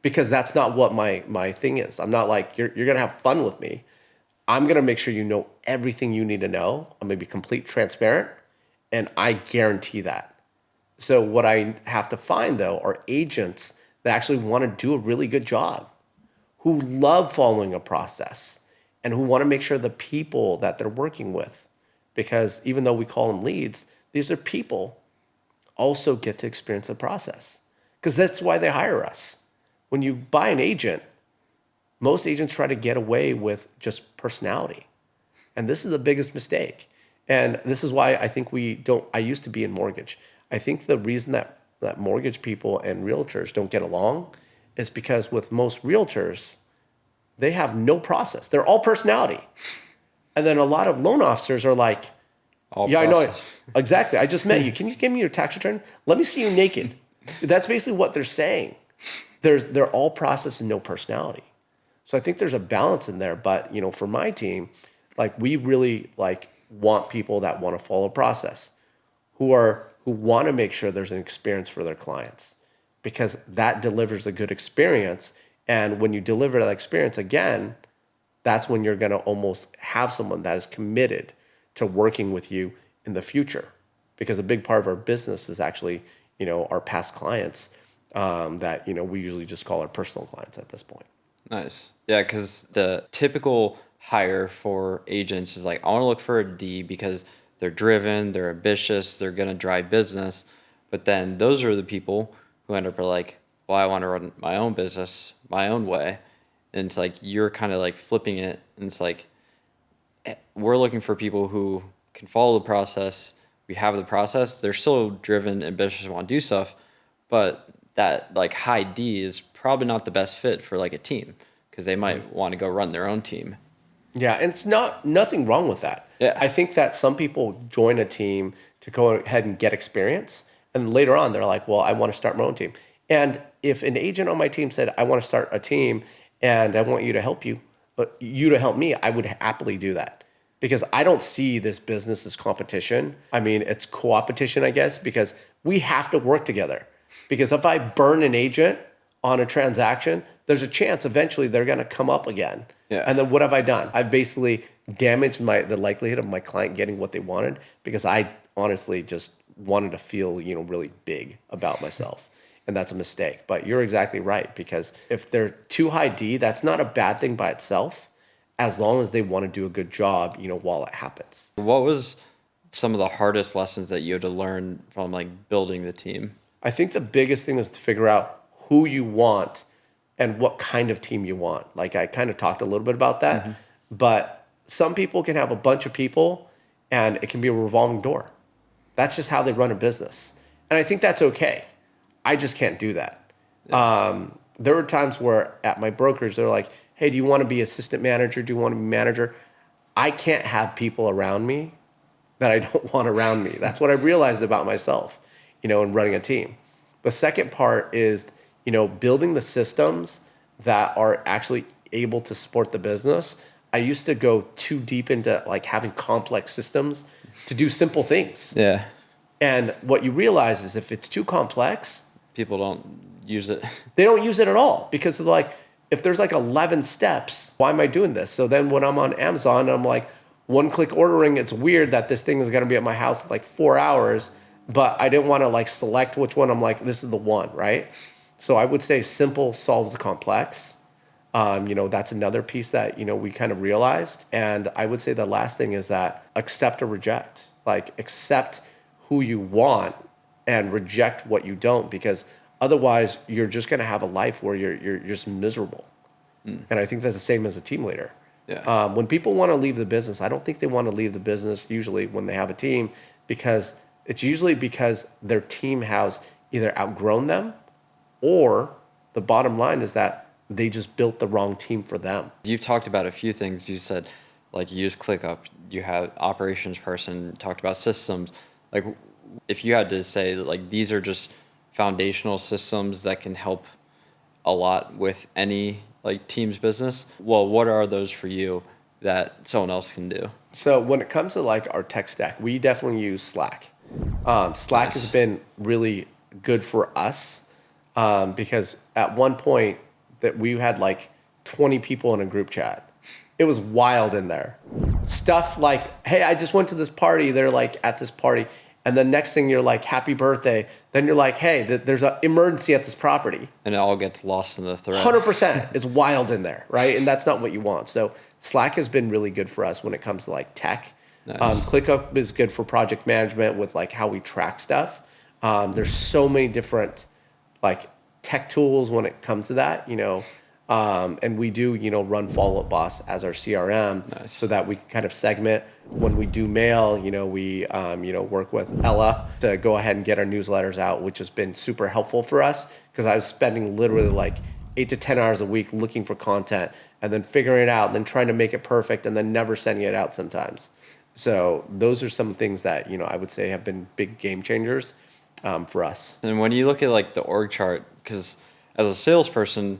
because that's not what my thing is. I'm not like, you're going to have fun with me. I'm going to make sure you know everything you need to know. I'm going to be complete transparent, and I guarantee that. So what I have to find, though, are agents that actually want to do a really good job, who love following a process, and who want to make sure the people that they're working with, because even though we call them leads, these are people, also get to experience the process. Because that's why they hire us. When you buy an agent, most agents try to get away with just personality. And this is the biggest mistake. And this is why I think I used to be in mortgage. I think the reason that mortgage people and realtors don't get along is because with most realtors, they have no process. They're all personality. And then a lot of loan officers are like, yeah,
Process.
I know. Exactly. I just met you. Can you give me your tax return? Let me see you naked. That's basically what they're saying. They're all process and no personality. So I think there's a balance in there. But, for my team, like, we really want people that want to follow a process, who want to make sure there's an experience for their clients, because that delivers a good experience. And when you deliver that experience again, that's when you're going to almost have someone that is committed to working with you in the future. Because a big part of our business is actually, our past clients that, we usually just call our personal clients at this point.
Nice. Yeah, because the typical hire for agents is like, I want to look for a D because they're driven, they're ambitious, they're going to drive business. But then those are the people who end up are like, well, I want to run my own business my own way. And it's like, you're kind of like flipping it. And it's like, we're looking for people who can follow the process. We have the process. They're still driven, ambitious, want to do stuff, but that like high D is probably not the best fit for like a team, because they might want to go run their own team.
Yeah, and it's nothing wrong with that.
Yeah.
I think that some people join a team to go ahead and get experience, and later on they're like, well, I want to start my own team. And if an agent on my team said, I want to start a team and I want you to help me, I would happily do that. because I don't see this business as competition. I mean, it's co-opetition, I guess, because we have to work together. Because if I burn an agent on a transaction, there's a chance eventually they're going to come up again.
Yeah.
And then what have I done? I've basically damaged the likelihood of my client getting what they wanted because I honestly just wanted to feel, really big about myself. And that's a mistake. But you're exactly right, because if they're too high D, that's not a bad thing by itself, as long as they want to do a good job, while it happens.
What was some of the hardest lessons that you had to learn from like building the team?
I think the biggest thing is to figure out who you want and what kind of team you want. Like I kind of talked a little bit about that, but some people can have a bunch of people and it can be a revolving door. That's just how they run a business. And I think that's okay. I just can't do that. There were times where at my brokers, they're like, hey, do you want to be assistant manager? Do you want to be manager? I can't have people around me that I don't want around me. That's what I realized about myself, in running a team. The second part is, building the systems that are actually able to support the business. I used to go too deep into like having complex systems to do simple things.
Yeah.
And what you realize is if it's too complex,
People don't use it.
they don't use it at all because they're like, if there's like 11 steps, why am I doing this? So then when I'm on Amazon, I'm like, one-click ordering, it's weird that this thing is going to be at my house in like 4 hours, but I didn't want to like select which one. I'm like, this is the one, right? So I would say simple solves the complex. That's another piece that, we kind of realized. And I would say the last thing is that accept or reject. Like accept who you want and reject what you don't, because otherwise you're just going to have a life where you're just miserable. And I think that's the same as a team leader.
Yeah.
When people want to leave the business, I don't think they want to leave the business usually when they have a team, because it's usually because their team has either outgrown them, or the bottom line is that they just built the wrong team for them.
You've talked about a few things. You said, like, you use ClickUp. You have operations person, talked about systems. Like, if you had to say, like, these are just foundational systems that can help a lot with any, like, team's business, well, what are those for you that someone else can do?
So when it comes to, like, our tech stack, we definitely use Slack. Slack has been really good for us because at one point that we had like 20 people in a group chat. It was wild in there. Stuff like, hey, I just went to this party. They're like at this party. And the next thing you're like, happy birthday. Then you're like, hey, there's an emergency at this property.
And it all gets lost in the thread.
100% is wild in there, right? And that's not what you want. So Slack has been really good for us when it comes to like tech.
Nice.
ClickUp is good for project management with like how we track stuff. There's so many different like tech tools when it comes to that, and we do, run Follow Up Boss as our CRM.
Nice.
So that we can kind of segment when we do mail, we, work with Ella to go ahead and get our newsletters out, which has been super helpful for us because I was spending literally like 8 to 10 hours a week looking for content and then figuring it out and then trying to make it perfect and then never sending it out sometimes. So those are some things that, I would say have been big game changers for us.
And when you look at like the org chart, because as a salesperson,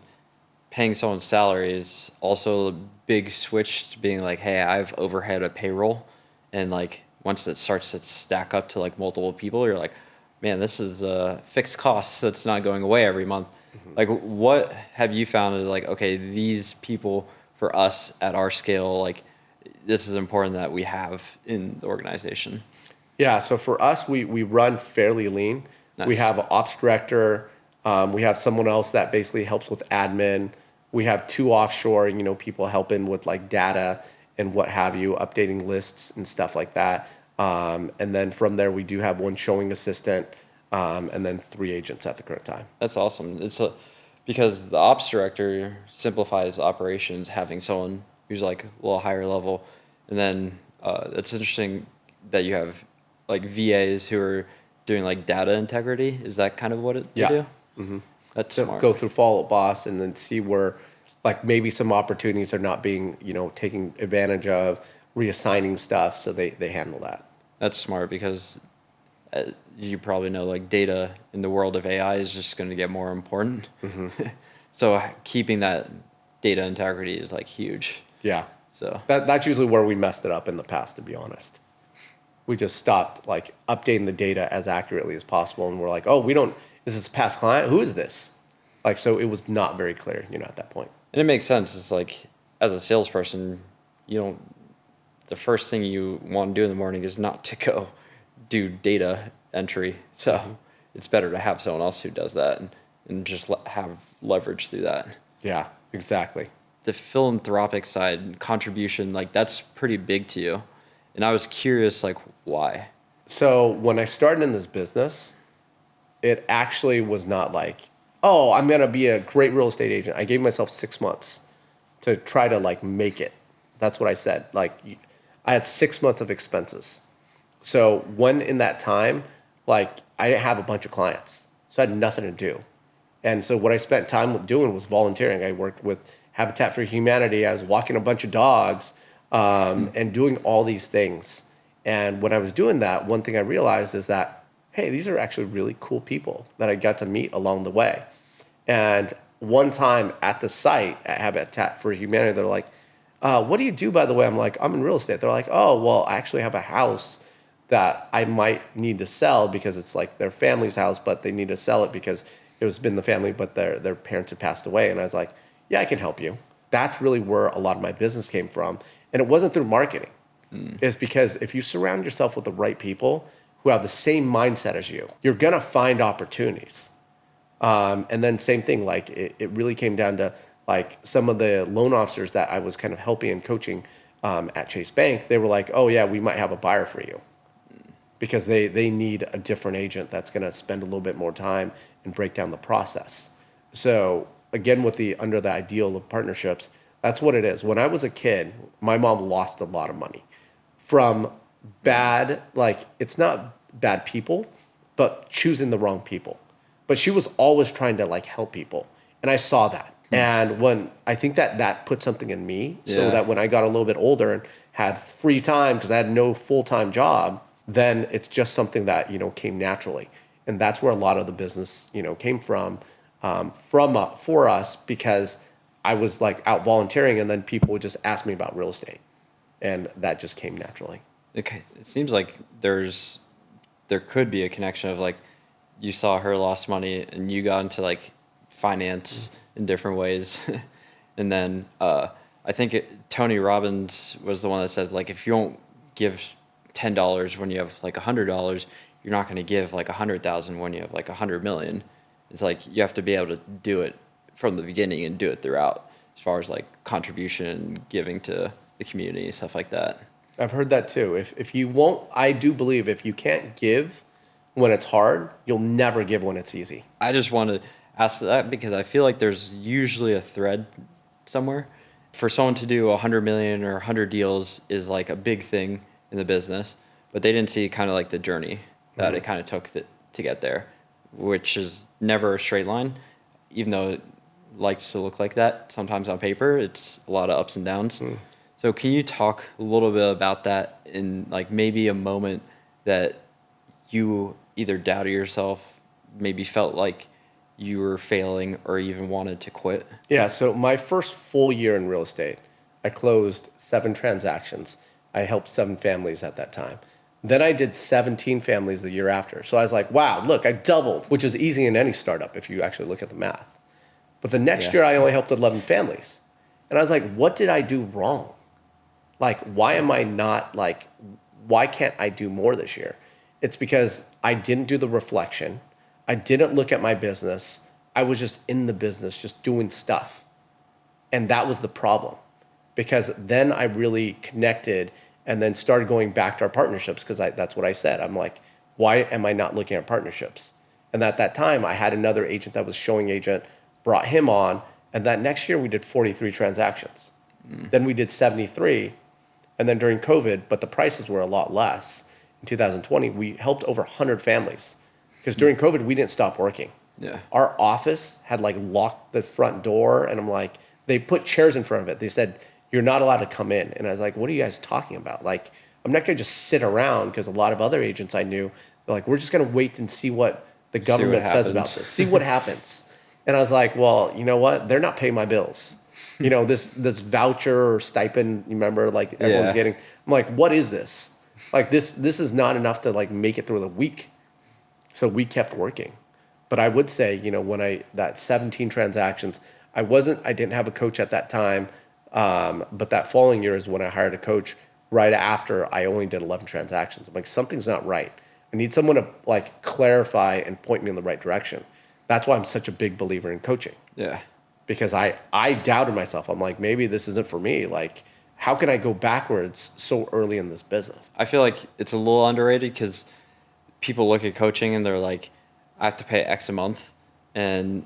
paying someone's salary is also a big switch to being like, hey, I've overhead a payroll. And like once it starts to stack up to like multiple people, you're like, man, this is a fixed cost that's not going away every month. Mm-hmm. Like what have you found is like, okay, these people for us at our scale, like this is important that we have in the organization?
Yeah, so for us, we run fairly lean. Nice. We have an ops director. We have someone else that basically helps with admin. We have 2 offshore, people helping with like data and what have you, updating lists and stuff like that. And then from there, we do have 1 showing assistant, and then 3 agents at the current time.
That's awesome. Because the ops director simplifies operations, having someone who's like a little higher level. And then it's interesting that you have like VAs who are doing like data integrity. Is that kind of what they do?
Mm-hmm.
That's
so
smart.
Go through Follow Up Boss and then see where like maybe some opportunities are not being, taken advantage of, reassigning stuff. So they handle that.
That's smart because you probably know like data in the world of AI is just going to get more important. Mm-hmm. So keeping that data integrity is like huge.
Yeah.
So
That's usually where we messed it up in the past, to be honest. We just stopped like updating the data as accurately as possible, and we're like, oh, we don't. Is this a past client? Who is this? Like, so it was not very clear, at that point.
and it makes sense. It's like as a salesperson, you don't the first thing you want to do in the morning is not to go do data entry. So it's better to have someone else who does that and just have leverage through that.
Yeah, exactly.
The philanthropic side contribution, like that's pretty big to you. And I was curious, like, why?
So when I started in this business, it actually was not like, oh, I'm gonna be a great real estate agent. I gave myself 6 months to try to like make it. That's what I said. Like, I had 6 months of expenses. So when in that time, like I didn't have a bunch of clients, so I had nothing to do. And so what I spent time doing was volunteering. I worked with Habitat for Humanity. I was walking a bunch of dogs and doing all these things. And when I was doing that, one thing I realized is that, hey, these are actually really cool people that I got to meet along the way. And one time at the site at Habitat for Humanity, they're like, what do you do, by the way? I'm like, I'm in real estate. They're like, oh, well, I actually have a house that I might need to sell because it's like their family's house, but they need to sell it because it was been the family, but their parents had passed away. And I was like, yeah, I can help you. That's really where a lot of my business came from. And it wasn't through marketing. It's because if you surround yourself with the right people who have the same mindset as you, you're going to find opportunities. And then same thing, like it really came down to like some of the loan officers that I was kind of helping and coaching at Chase Bank. They were like, oh yeah, we might have a buyer for you, because they need a different agent that's going to spend a little bit more time and break down the process. So again, with under the ideal of partnerships, that's what it is. When I was a kid, my mom lost a lot of money from bad, like it's not bad people, but choosing the wrong people. But she was always trying to like help people. And I saw that. And when I think that put something in me, so
Yeah.
that when I got a little bit older and had free time because I had no full-time job, then it's just something that, came naturally. And that's where a lot of the business, came for us, because I was like out volunteering and then people would just ask me about real estate. And that just came naturally.
Okay. It seems like there could be a connection of like you saw her lost money and you got into like finance in different ways. And then I think Tony Robbins was the one that says like if you don't give $10 when you have like $100, you're not going to give like 100,000 when you have like 100 million. It's like you have to be able to do it from the beginning and do it throughout, as far as like contribution and giving to the community, stuff like that.
I've heard that too. If you won't, I do believe if you can't give when it's hard, you'll never give when it's easy.
I just want to ask that because I feel like there's usually a thread somewhere. For someone to do 100 million or 100 deals is like a big thing in the business, but they didn't see kind of like the journey that it kind of took to get there, which is never a straight line, even though it likes to look like that sometimes on paper. It's a lot of ups and downs. So can you talk a little bit about that in like maybe a moment that you either doubted yourself, maybe felt like you were failing, or even wanted to quit?
Yeah, so my first full year in real estate, I closed 7 transactions. I helped 7 families at that time. Then I did 17 families the year after. So I was like, wow, look, I doubled, which is easy in any startup if you actually look at the math. But the next year I only helped 11 families. And I was like, what did I do wrong? Like, why am I not like, why can't I do more this year? It's because I didn't do the reflection. I didn't look at my business. I was just in the business, just doing stuff. And that was the problem, because then I really connected and then started going back to our partnerships, because that's what I said. I'm like, why am I not looking at partnerships? And at that time, I had another agent that was showing agent, brought him on. And that next year we did 43 transactions. Then we did 73. And then during COVID, but the prices were a lot less. In 2020, we helped over 100 families, because during COVID, we didn't stop working.
Yeah.
Our office had like locked the front door, and I'm like, they put chairs in front of it. They said, you're not allowed to come in. And I was like, what are you guys talking about? Like, I'm not going to just sit around, because a lot of other agents I knew, they're like, we're just going to wait and see what the government says about this. See what happens. And I was like, well, you know what? They're not paying my bills. this voucher or stipend, you remember, like everyone's
Yeah.
getting. I'm like, what is this? Like this is not enough to like make it through the week. So we kept working. But I would say, when that 17 transactions, I didn't have a coach at that time. But that following year is when I hired a coach right after I only did 11 transactions. I'm like, something's not right. I need someone to like clarify and point me in the right direction. That's why I'm such a big believer in coaching,
Yeah.
because I doubted myself. I'm like, maybe this isn't for me. Like, how can I go backwards so early in this business?
I feel like it's a little underrated because people look at coaching and they're like, I have to pay X a month. And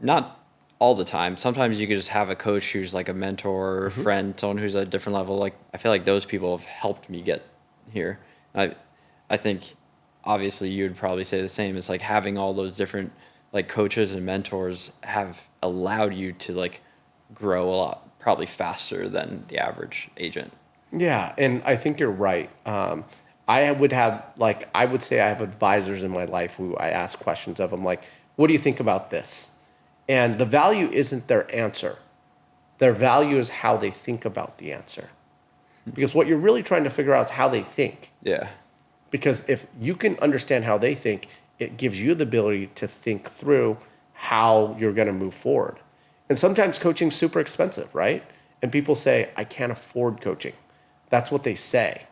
not all the time. Sometimes you could just have a coach who's like a mentor or friend, someone who's at a different level. Like, I feel like those people have helped me get here. I think obviously you would probably say the same. It's like having all those different like coaches and mentors have allowed you to like grow a lot, probably faster than the average agent.
Yeah, and I think you're right. I would say I have advisors in my life who I ask questions of. I'm like, what do you think about this? And the value isn't their answer. Their value is how they think about the answer. Because what you're really trying to figure out is how they think.
Yeah.
Because if you can understand how they think, it gives you the ability to think through how you're going to move forward. And sometimes coaching's super expensive, right? And people say, I can't afford coaching. That's what they say.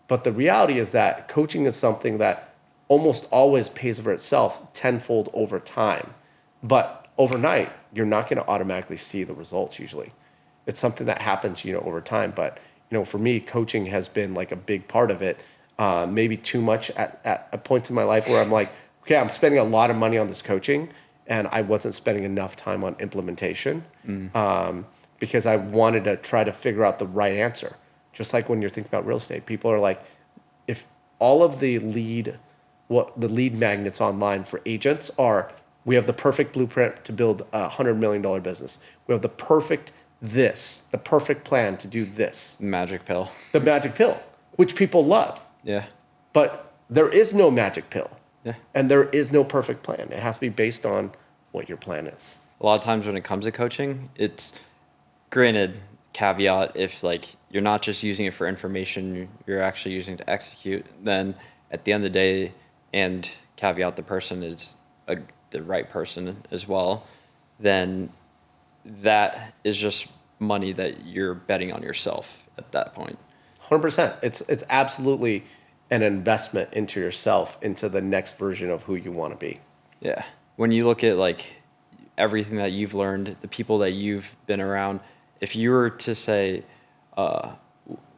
But the reality is that coaching is something that almost always pays for itself tenfold over time. But overnight, you're not going to automatically see the results usually. It's something that happens, over time. But, for me, coaching has been like a big part of it. Maybe too much at points in my life where I'm like, okay, I'm spending a lot of money on this coaching and I wasn't spending enough time on implementation because I wanted to try to figure out the right answer. Just like when you're thinking about real estate, people are like, if all of the lead magnets online for agents are, we have the perfect blueprint to build $100 million business. We have the perfect plan to do this.
Magic pill.
The magic pill, which people love.
Yeah.
But there is no magic pill.
Yeah.
And there is no perfect plan. It has to be based on what your plan is.
A lot of times when it comes to coaching, it's granted caveat if like you're not just using it for information, you're actually using it to execute, then at the end of the day, and caveat the person is the right person as well, then that is just money that you're betting on yourself at that point.
100%. It's absolutely an investment into yourself, into the next version of who you want to be.
Yeah. When you look at like everything that you've learned, the people that you've been around, if you were to say,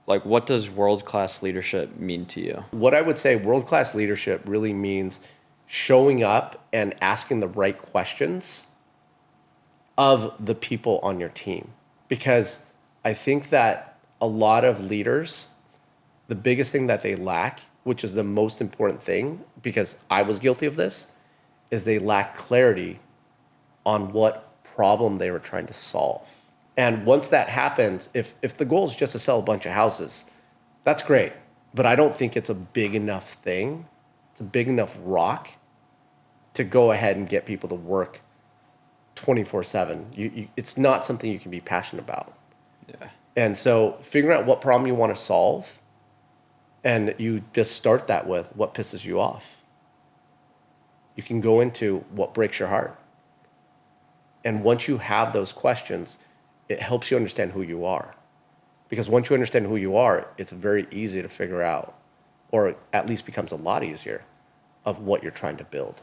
like, what does world-class leadership mean to you?
What I would say, world-class leadership really means showing up and asking the right questions of the people on your team. Because I think that a lot of leaders, the biggest thing that they lack, which is the most important thing, because I was guilty of this, is they lack clarity on what problem they were trying to solve. And once that happens, if the goal is just to sell a bunch of houses, that's great. But I don't think it's a big enough thing. It's a big enough rock to go ahead and get people to work 24/7. It's not something you can be passionate about.
Yeah.
And so figuring out what problem you want to solve, and you just start that with what pisses you off. You can go into what breaks your heart. And once you have those questions, it helps you understand who you are. Because once you understand who you are, it's very easy to figure out, or at least becomes a lot easier, of what you're trying to build.